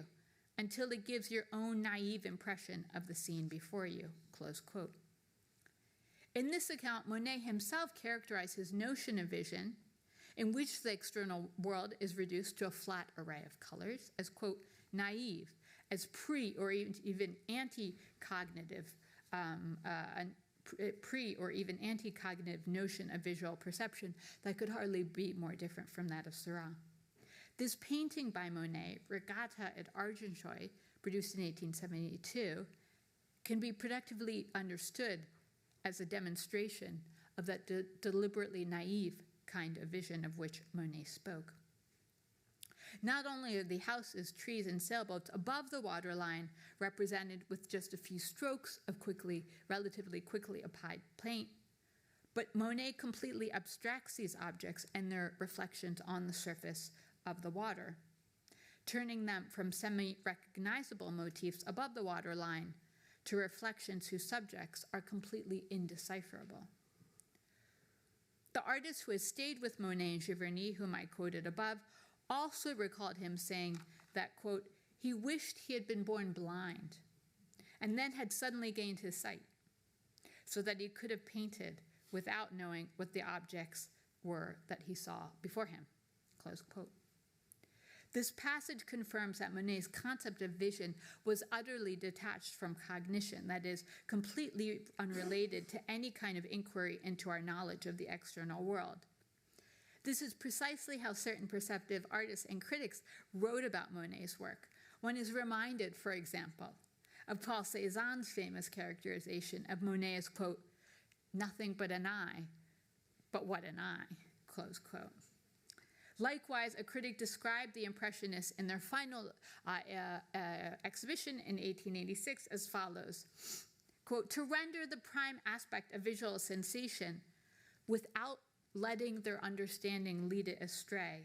until it gives your own naive impression of the scene before you, close quote. In this account, Monet himself characterized his notion of vision, in which the external world is reduced to a flat array of colors, as, quote, naive, as pre or even anti-cognitive, or even anti-cognitive notion of visual perception that could hardly be more different from that of Seurat. This painting by Monet, Regatta at Argenteuil, produced in 1872, can be productively understood as a demonstration of that deliberately naive kind of vision of which Monet spoke. Not only are the houses, trees, and sailboats above the waterline represented with just a few strokes of relatively quickly applied paint, but Monet completely abstracts these objects and their reflections on the surface of the water, turning them from semi-recognizable motifs above the waterline to reflections whose subjects are completely indecipherable. The artist who has stayed with Monet and Giverny, whom I quoted above, also recalled him saying that, quote, he wished he had been born blind and then had suddenly gained his sight so that he could have painted without knowing what the objects were that he saw before him, close quote. This passage confirms that Monet's concept of vision was utterly detached from cognition, that is, completely unrelated to any kind of inquiry into our knowledge of the external world. This is precisely how certain perceptive artists and critics wrote about Monet's work. One is reminded, for example, of Paul Cézanne's famous characterization of Monet as, quote, nothing but an eye, but what an eye, close quote. Likewise, a critic described the Impressionists in their final exhibition in 1886 as follows, quote, to render the prime aspect of visual sensation without letting their understanding lead it astray,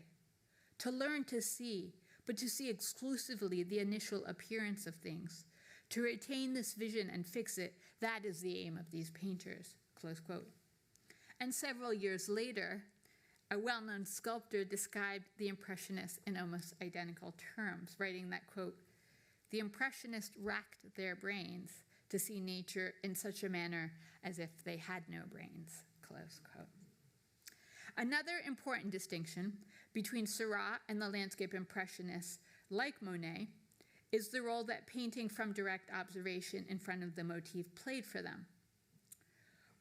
to learn to see, but to see exclusively the initial appearance of things, to retain this vision and fix it, that is the aim of these painters, close quote. And several years later, a well-known sculptor described the Impressionists in almost identical terms, writing that, quote, the Impressionists racked their brains to see nature in such a manner as if they had no brains, close quote. Another important distinction between Seurat and the landscape Impressionists, like Monet, is the role that painting from direct observation in front of the motif played for them.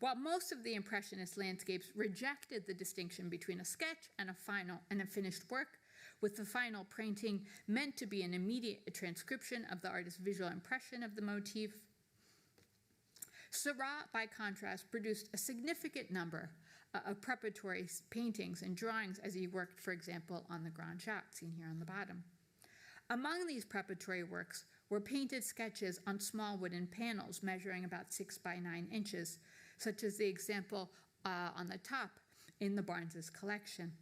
While most of the Impressionist landscapes rejected the distinction between a sketch and a finished work, with the final painting meant to be an immediate transcription of the artist's visual impression of the motif, Seurat, by contrast, produced a significant number of preparatory paintings and drawings as he worked, for example, on the Grand Jatte, seen here on the bottom. Among these preparatory works were painted sketches on small wooden panels measuring about 6 by 9 inches, such as the example on the top in the Barnes's collection.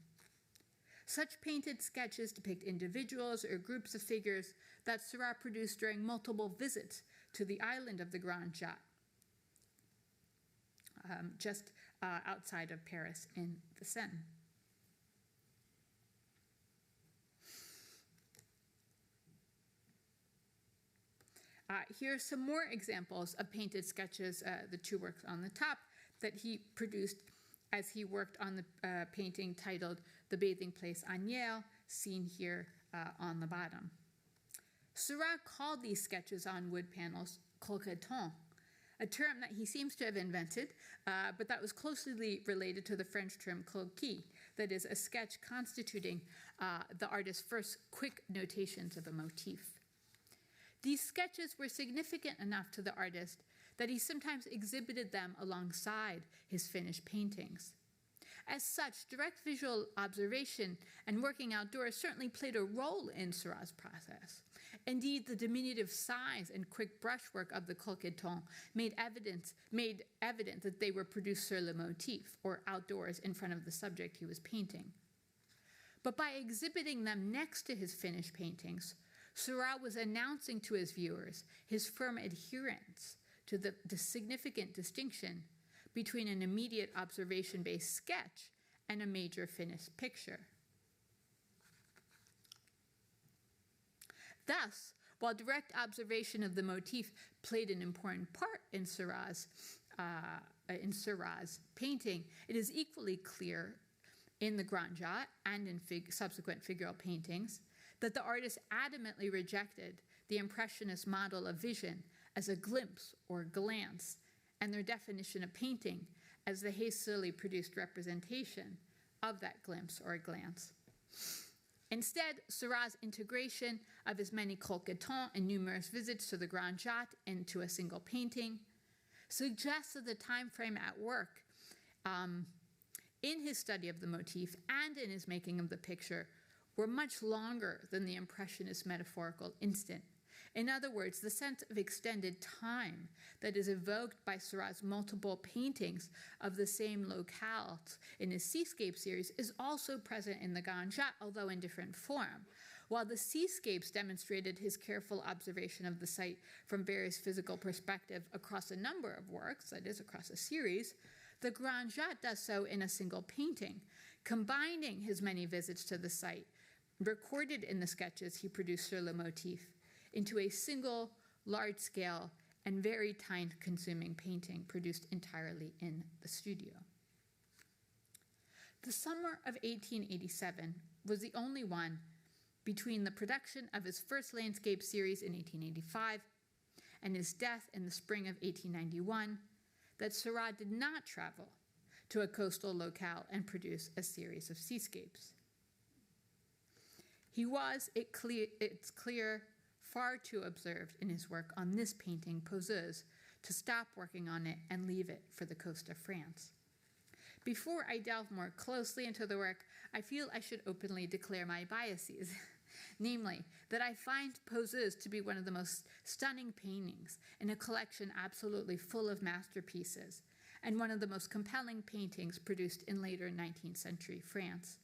Such painted sketches depict individuals or groups of figures that Seurat produced during multiple visits to the island of the Grand Jatte, just outside of Paris in the Seine. Here are some more examples of painted sketches, the two works on the top, that he produced as he worked on the painting titled The Bathing Place Agneau, seen here on the bottom. Seurat called these sketches on wood panels croqueton, a term that he seems to have invented, but that was closely related to the French term croquis, that is, a sketch constituting the artist's first quick notations of a motif. These sketches were significant enough to the artist that he sometimes exhibited them alongside his finished paintings. As such, direct visual observation and working outdoors certainly played a role in Seurat's process. Indeed, the diminutive size and quick brushwork of the croqueton made evident that they were produced sur le motif, or outdoors in front of the subject he was painting. But by exhibiting them next to his finished paintings, Seurat was announcing to his viewers his firm adherence to the significant distinction between an immediate observation-based sketch and a major finished picture. Thus, while direct observation of the motif played an important part in Seurat's painting, it is equally clear in the Grand Jas and in subsequent figural paintings that the artist adamantly rejected the Impressionist model of vision as a glimpse or glance, and their definition of painting as the hastily produced representation of that glimpse or glance. Instead, Seurat's integration of his many colquetons and numerous visits to the Grand Jas into a single painting suggests that the time frame at work in his study of the motif and in his making of the picture were much longer than the Impressionist metaphorical instant. In other words, the sense of extended time that is evoked by Seurat's multiple paintings of the same locales in his seascape series is also present in the Grand Jas, although in different form. While the seascapes demonstrated his careful observation of the site from various physical perspectives across a number of works, that is, across a series, the Grand Jas does so in a single painting, combining his many visits to the site, recorded in the sketches he produced sur le motif, into a single, large-scale, and very time-consuming painting produced entirely in the studio. The summer of 1887 was the only one between the production of his first landscape series in 1885 and his death in the spring of 1891 that Seurat did not travel to a coastal locale and produce a series of seascapes. He was, it's clear, far too observed in his work on this painting, Poseuses, to stop working on it and leave it for the coast of France. Before I delve more closely into the work, I feel I should openly declare my biases, namely that I find Poseuses to be one of the most stunning paintings in a collection absolutely full of masterpieces, and one of the most compelling paintings produced in later 19th century France.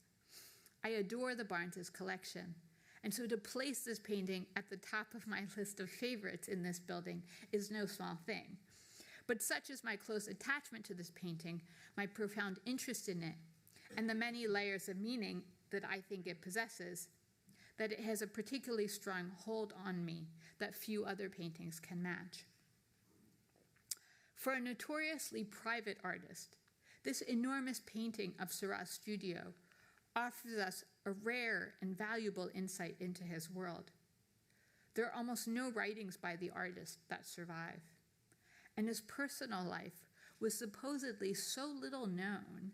I adore the Barnes' collection, and so to place this painting at the top of my list of favorites in this building is no small thing. But such is my close attachment to this painting, my profound interest in it, and the many layers of meaning that I think it possesses, that it has a particularly strong hold on me that few other paintings can match. For a notoriously private artist, this enormous painting of Seurat's studio offers us a rare and valuable insight into his world. There are almost no writings by the artist that survive, and his personal life was supposedly so little known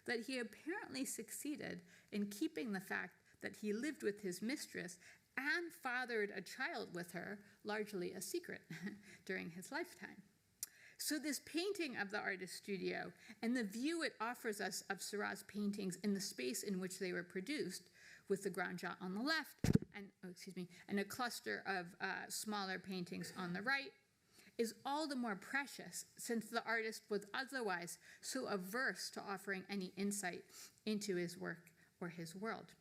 that he apparently succeeded in keeping the fact that he lived with his mistress and fathered a child with her largely a secret during his lifetime. So this painting of the artist's studio and the view it offers us of Seurat's paintings in the space in which they were produced, with the Grand Jas on the left and a cluster of smaller paintings on the right, is all the more precious since the artist was otherwise so averse to offering any insight into his work or his world.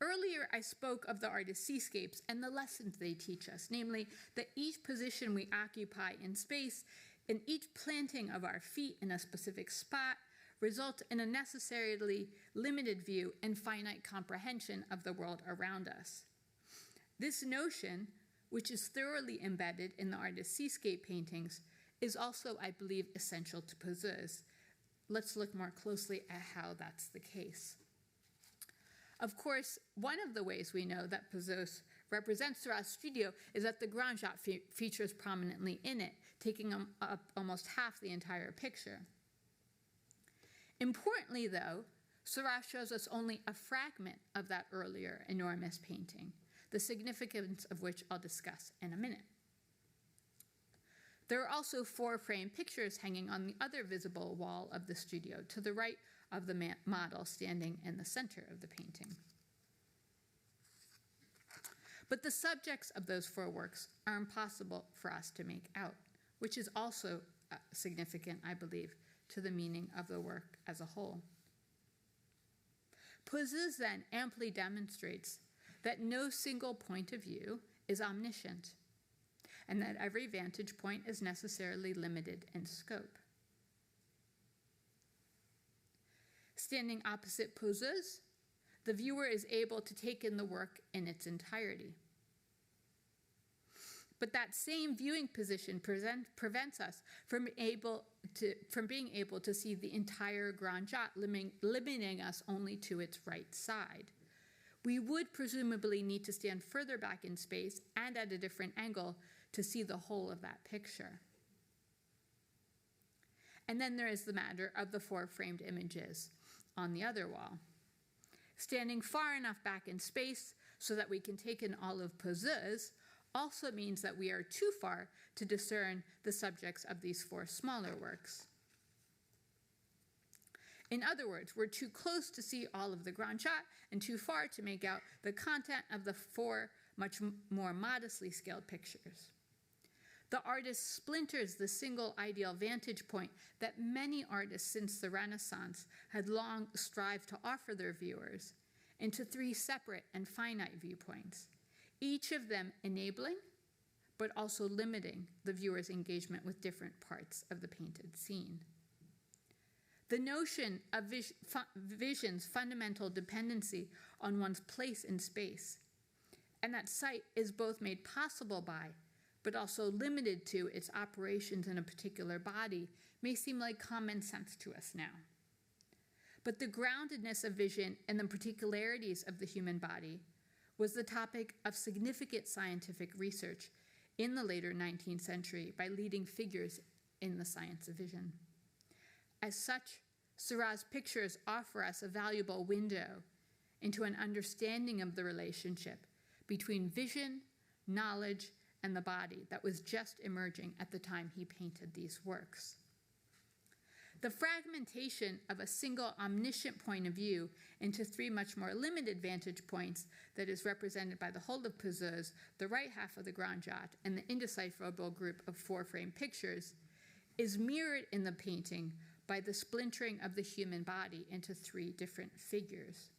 Earlier, I spoke of the artist's seascapes and the lessons they teach us, namely that each position we occupy in space and each planting of our feet in a specific spot results in a necessarily limited view and finite comprehension of the world around us. This notion, which is thoroughly embedded in the artist's seascape paintings, is also, I believe, essential to Poseuses. Let's look more closely at how that's the case. Of course, one of the ways we know that Poseuses represents Seurat's studio is that the Grand Jas features prominently in it, taking up almost half the entire picture. Importantly, though, Seurat shows us only a fragment of that earlier enormous painting, the significance of which I'll discuss in a minute. There are also 4 framed pictures hanging on the other visible wall of the studio, to the right of the model standing in the center of the painting. But the subjects of those 4 works are impossible for us to make out, which is also significant, I believe, to the meaning of the work as a whole. Poseuses then amply demonstrates that no single point of view is omniscient, and that every vantage point is necessarily limited in scope. Standing opposite Poseuses, the viewer is able to take in the work in its entirety. But that same viewing position prevents us from being able to see the entire Grand Jatte, limiting us only to its right side. We would presumably need to stand further back in space and at a different angle to see the whole of that picture. And then there is the matter of the 4 framed images on the other wall. Standing far enough back in space so that we can take in all of Poseuses also means that we are too far to discern the subjects of these 4 smaller works. In other words, we're too close to see all of the Grand Jatte and too far to make out the content of the 4 much more modestly scaled pictures. The artist splinters the single ideal vantage point that many artists since the Renaissance had long strived to offer their viewers into 3 separate and finite viewpoints, each of them enabling but also limiting the viewer's engagement with different parts of the painted scene. The notion of vision's fundamental dependency on one's place in space, and that sight is both made possible by, but also limited to, its operations in a particular body, may seem like common sense to us now. But the groundedness of vision and the particularities of the human body was the topic of significant scientific research in the later 19th century by leading figures in the science of vision. As such, Seurat's pictures offer us a valuable window into an understanding of the relationship between vision, knowledge, and the body that was just emerging at the time he painted these works. The fragmentation of a single omniscient point of view into 3 much more limited vantage points that is represented by the whole of Poseuses, the right half of the Grand Jatte, and the indecipherable group of 4 framed pictures is mirrored in the painting by the splintering of the human body into 3 different figures.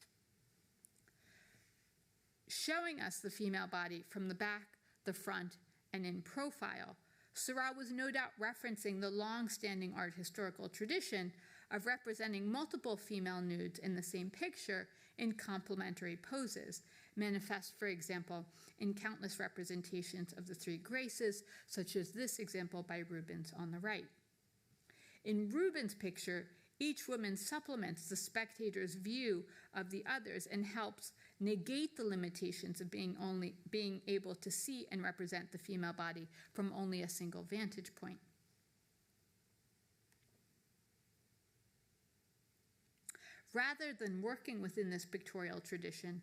Showing us the female body from the back, the front, and in profile, Seurat was no doubt referencing the long-standing art historical tradition of representing multiple female nudes in the same picture in complementary poses, manifest, for example, in countless representations of the 3 Graces, such as this example by Rubens on the right. In Rubens' picture, each woman supplements the spectator's view of the others and helps negate the limitations of being able to see and represent the female body from only a single vantage point. Rather than working within this pictorial tradition,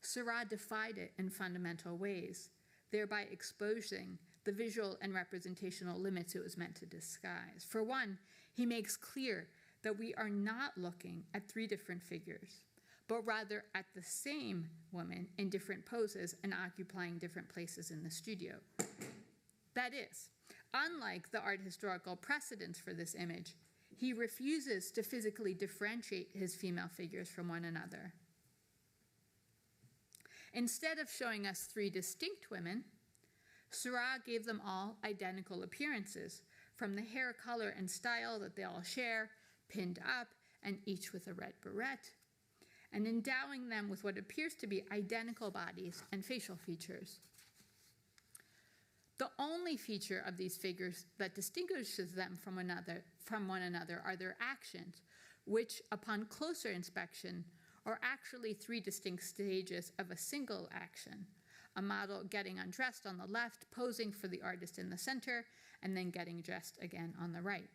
Seurat defied it in fundamental ways, thereby exposing the visual and representational limits it was meant to disguise. For one, he makes clear that we are not looking at 3 different figures, but rather at the same woman in different poses and occupying different places in the studio. That is, unlike the art historical precedents for this image, he refuses to physically differentiate his female figures from one another. Instead of showing us 3 distinct women, Seurat gave them all identical appearances, from the hair color and style that they all share, pinned up, and each with a red beret, and endowing them with what appears to be identical bodies and facial features. The only feature of these figures that distinguishes them from one another are their actions, which, upon closer inspection, are actually 3 distinct stages of a single action: a model getting undressed on the left, posing for the artist in the center, and then getting dressed again on the right.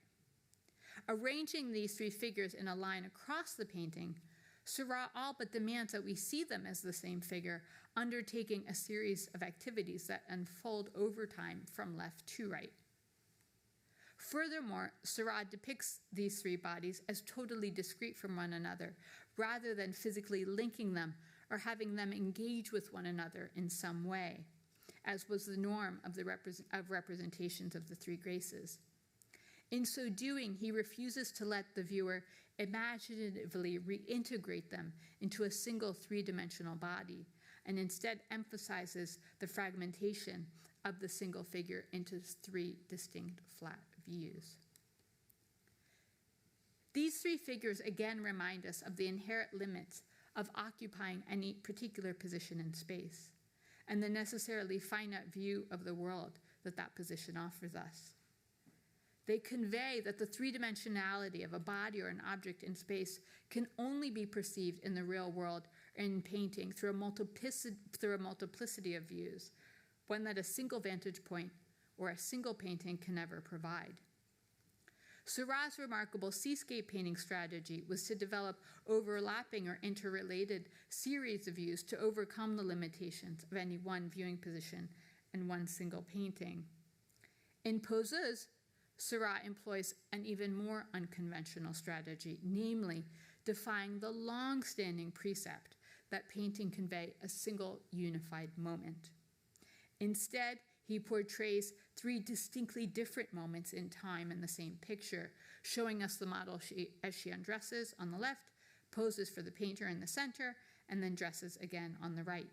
Arranging these 3 figures in a line across the painting, Seurat all but demands that we see them as the same figure, undertaking a series of activities that unfold over time from left to right. Furthermore, Seurat depicts these 3 bodies as totally discrete from one another, rather than physically linking them or having them engage with one another in some way, as was the norm of representations of the 3 Graces. In so doing, he refuses to let the viewer imaginatively reintegrate them into a single 3-dimensional body, and instead emphasizes the fragmentation of the single figure into 3 distinct flat views. These 3 figures again remind us of the inherent limits of occupying any particular position in space, and the necessarily finite view of the world that that position offers us. They convey that the 3-dimensionality of a body or an object in space can only be perceived in the real world or in painting through a multiplicity of views, one that a single vantage point or a single painting can never provide. Seurat's remarkable seascape painting strategy was to develop overlapping or interrelated series of views to overcome the limitations of any one viewing position and one single painting. In Poseuses, Seurat employs an even more unconventional strategy, namely defying the long-standing precept that painting convey a single unified moment. Instead, he portrays 3 distinctly different moments in time in the same picture, showing us the model as she undresses on the left, poses for the painter in the center, and then dresses again on the right.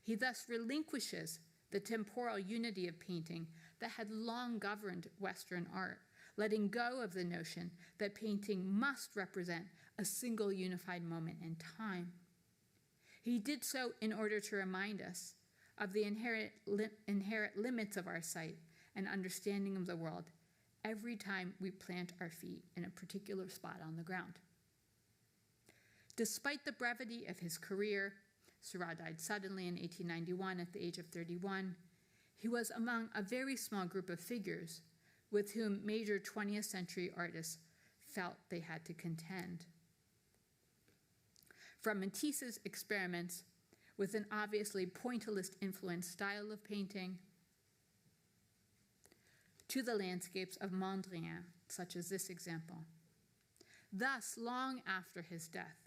He thus relinquishes the temporal unity of painting that had long governed Western art, letting go of the notion that painting must represent a single unified moment in time. He did so in order to remind us of the inherent limits of our sight and understanding of the world every time we plant our feet in a particular spot on the ground. Despite the brevity of his career, Seurat died suddenly in 1891 at the age of 31, he was among a very small group of figures with whom major 20th century artists felt they had to contend. From Matisse's experiments with an obviously pointillist-influenced style of painting to the landscapes of Mondrian, such as this example. Thus, long after his death,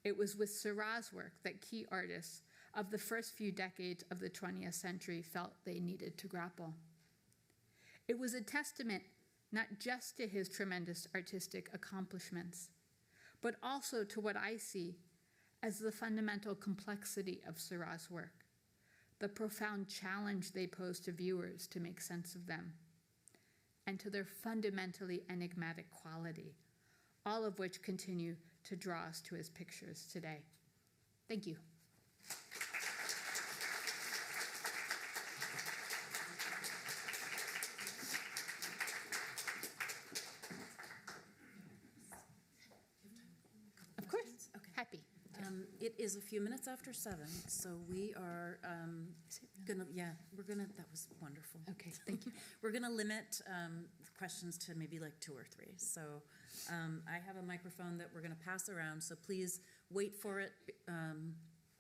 it was with Seurat's work that key artists of the first few decades of the 20th century felt they needed to grapple. It was a testament not just to his tremendous artistic accomplishments, but also to what I see as the fundamental complexity of Seurat's work, the profound challenge they pose to viewers to make sense of them, and to their fundamentally enigmatic quality, all of which continue to draw us to his pictures today. Thank you. Of course. Okay. Happy. It is a few minutes after 7, so we are that was wonderful. Okay, thank you. We're gonna limit questions to maybe like 2 or 3. So I have a microphone that we're gonna pass around, so please wait for it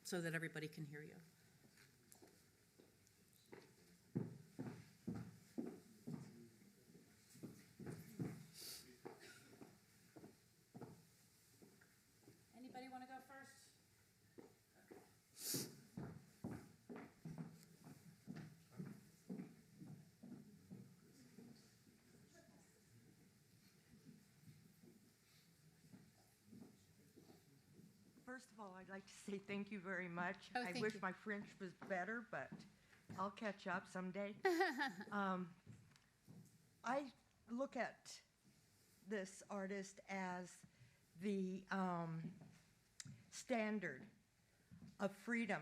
so that everybody can hear you. Anybody want to go first? First of all, I'd like to say thank you very much. Oh, I thank wish you. my French was better, but I'll catch up someday. I look at this artist as the standard of freedom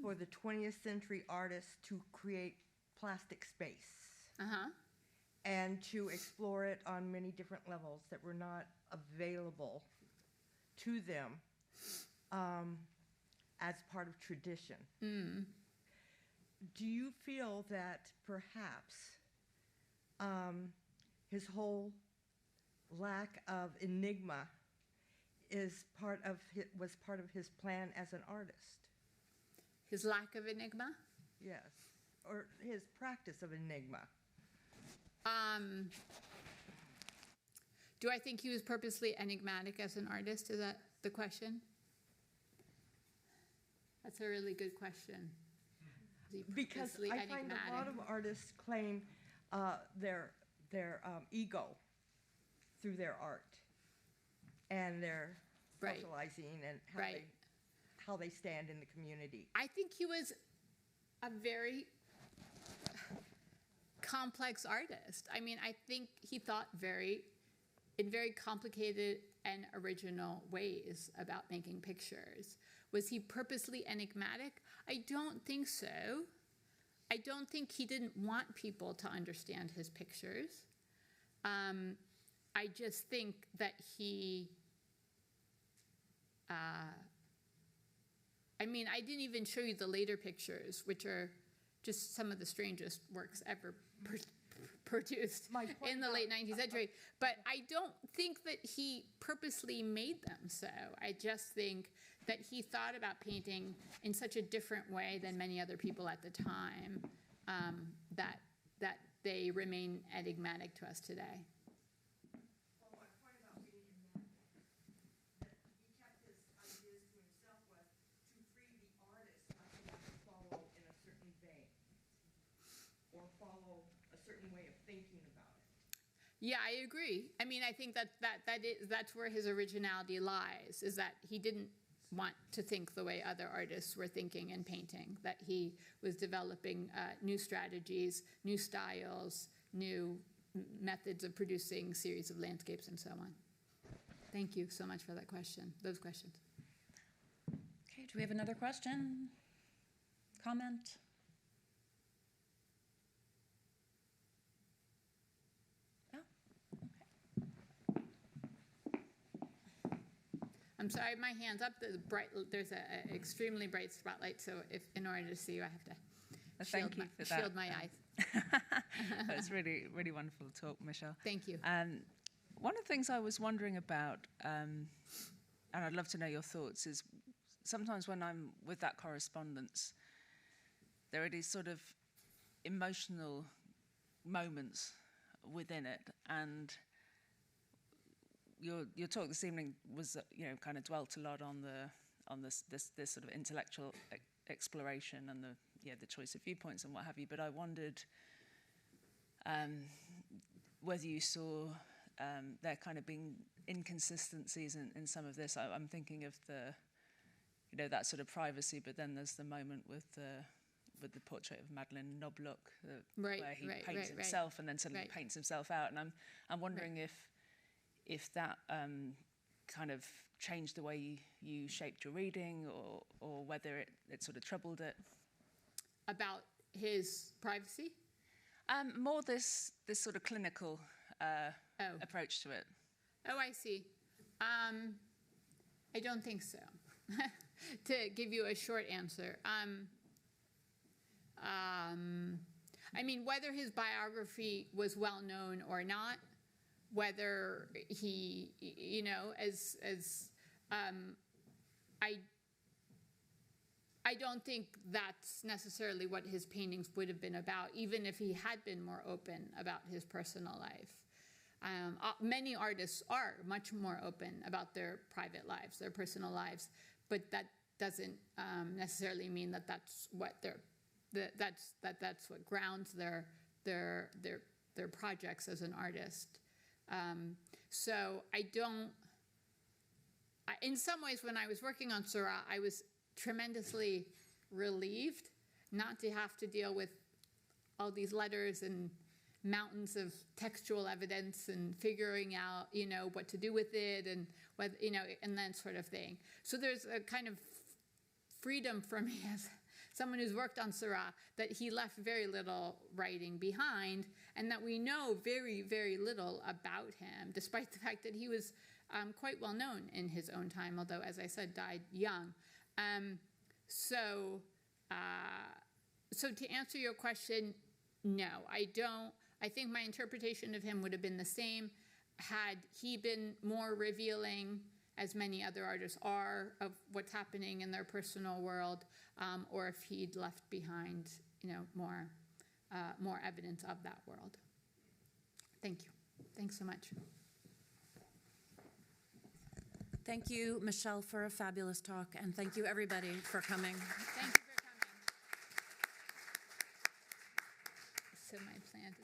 for the 20th century artists to create plastic space Uh-huh. and to explore it on many different levels that were not available to them as part of tradition. Do you feel that perhaps his whole lack of enigma was part of his plan as an artist? His lack of enigma? Yes, or his practice of enigma. Do I think he was purposely enigmatic as an artist? Is that the question? That's a really good question. Was he Because purposely I find a lot of artists claim their ego through their art and their Right. socializing and how they stand in the community? I think he was a very complex artist. I mean, I think he thought in very complicated and original ways about making pictures. Was he purposely enigmatic? I don't think so. I don't think he didn't want people to understand his pictures. I just think that he, I mean, I didn't even show you the later pictures, which are just some of the strangest works ever produced in the late 19th century. But I don't think that he purposely made them so. I just think that he thought about painting in such a different way than many other people at the time, that they remain enigmatic to us today. Well, my point about being enigmatic, that he kept his ideas to himself, was to free the artist not to have to follow in a certain vein or follow a certain way of thinking about it. Yeah, I agree. I mean, I think that's where his originality lies, is that he didn't want to think the way other artists were thinking and painting, that he was developing new strategies, new styles, new methods of producing series of landscapes and so on. Thank you so much for that question, those questions. Okay, do we have another question? Comment? I'm sorry, my hand's up. There's an extremely bright spotlight, so in order to see you, I have to shield my eyes. That's really, really wonderful talk, Michelle. Thank you. One of the things I was wondering about, and I'd love to know your thoughts, is sometimes when I'm with that correspondence, there are these sort of emotional moments within it, and your talk this evening was, kind of dwelt a lot on this sort of intellectual exploration and the choice of viewpoints and what have you. But I wondered whether you saw there kind of being inconsistencies in some of this. I'm thinking of that sort of privacy, but then there's the moment with the portrait of Madeleine Knobloch, where he paints himself and then suddenly paints himself out, and I'm wondering if that kind of changed the way you shaped your reading, or whether it sort of troubled it. About his privacy? More this sort of clinical approach to it. Oh, I see. I don't think so. To give you a short answer. I mean, whether his biography was well known or not, whether he, I don't think that's necessarily what his paintings would have been about, even if he had been more open about his personal life. Many artists are much more open about their private lives, their personal lives, but that doesn't necessarily mean that that's what that's what grounds their projects as an artist. So in some ways, when I was working on Seurat, I was tremendously relieved not to have to deal with all these letters and mountains of textual evidence and figuring out, what to do with it and whether, and that sort of thing. So there's a kind of freedom for me as someone who's worked on Seurat, that he left very little writing behind, and that we know very, very little about him, despite the fact that he was quite well known in his own time, although, as I said, died young. So to answer your question, no, I don't. I think my interpretation of him would have been the same had he been more revealing, as many other artists are, of what's happening in their personal world, or if he'd left behind, more evidence of that world. Thank you. Thanks so much. Thank you, Michelle, for a fabulous talk, and thank you, everybody, for coming. Thank you for coming. So my plan to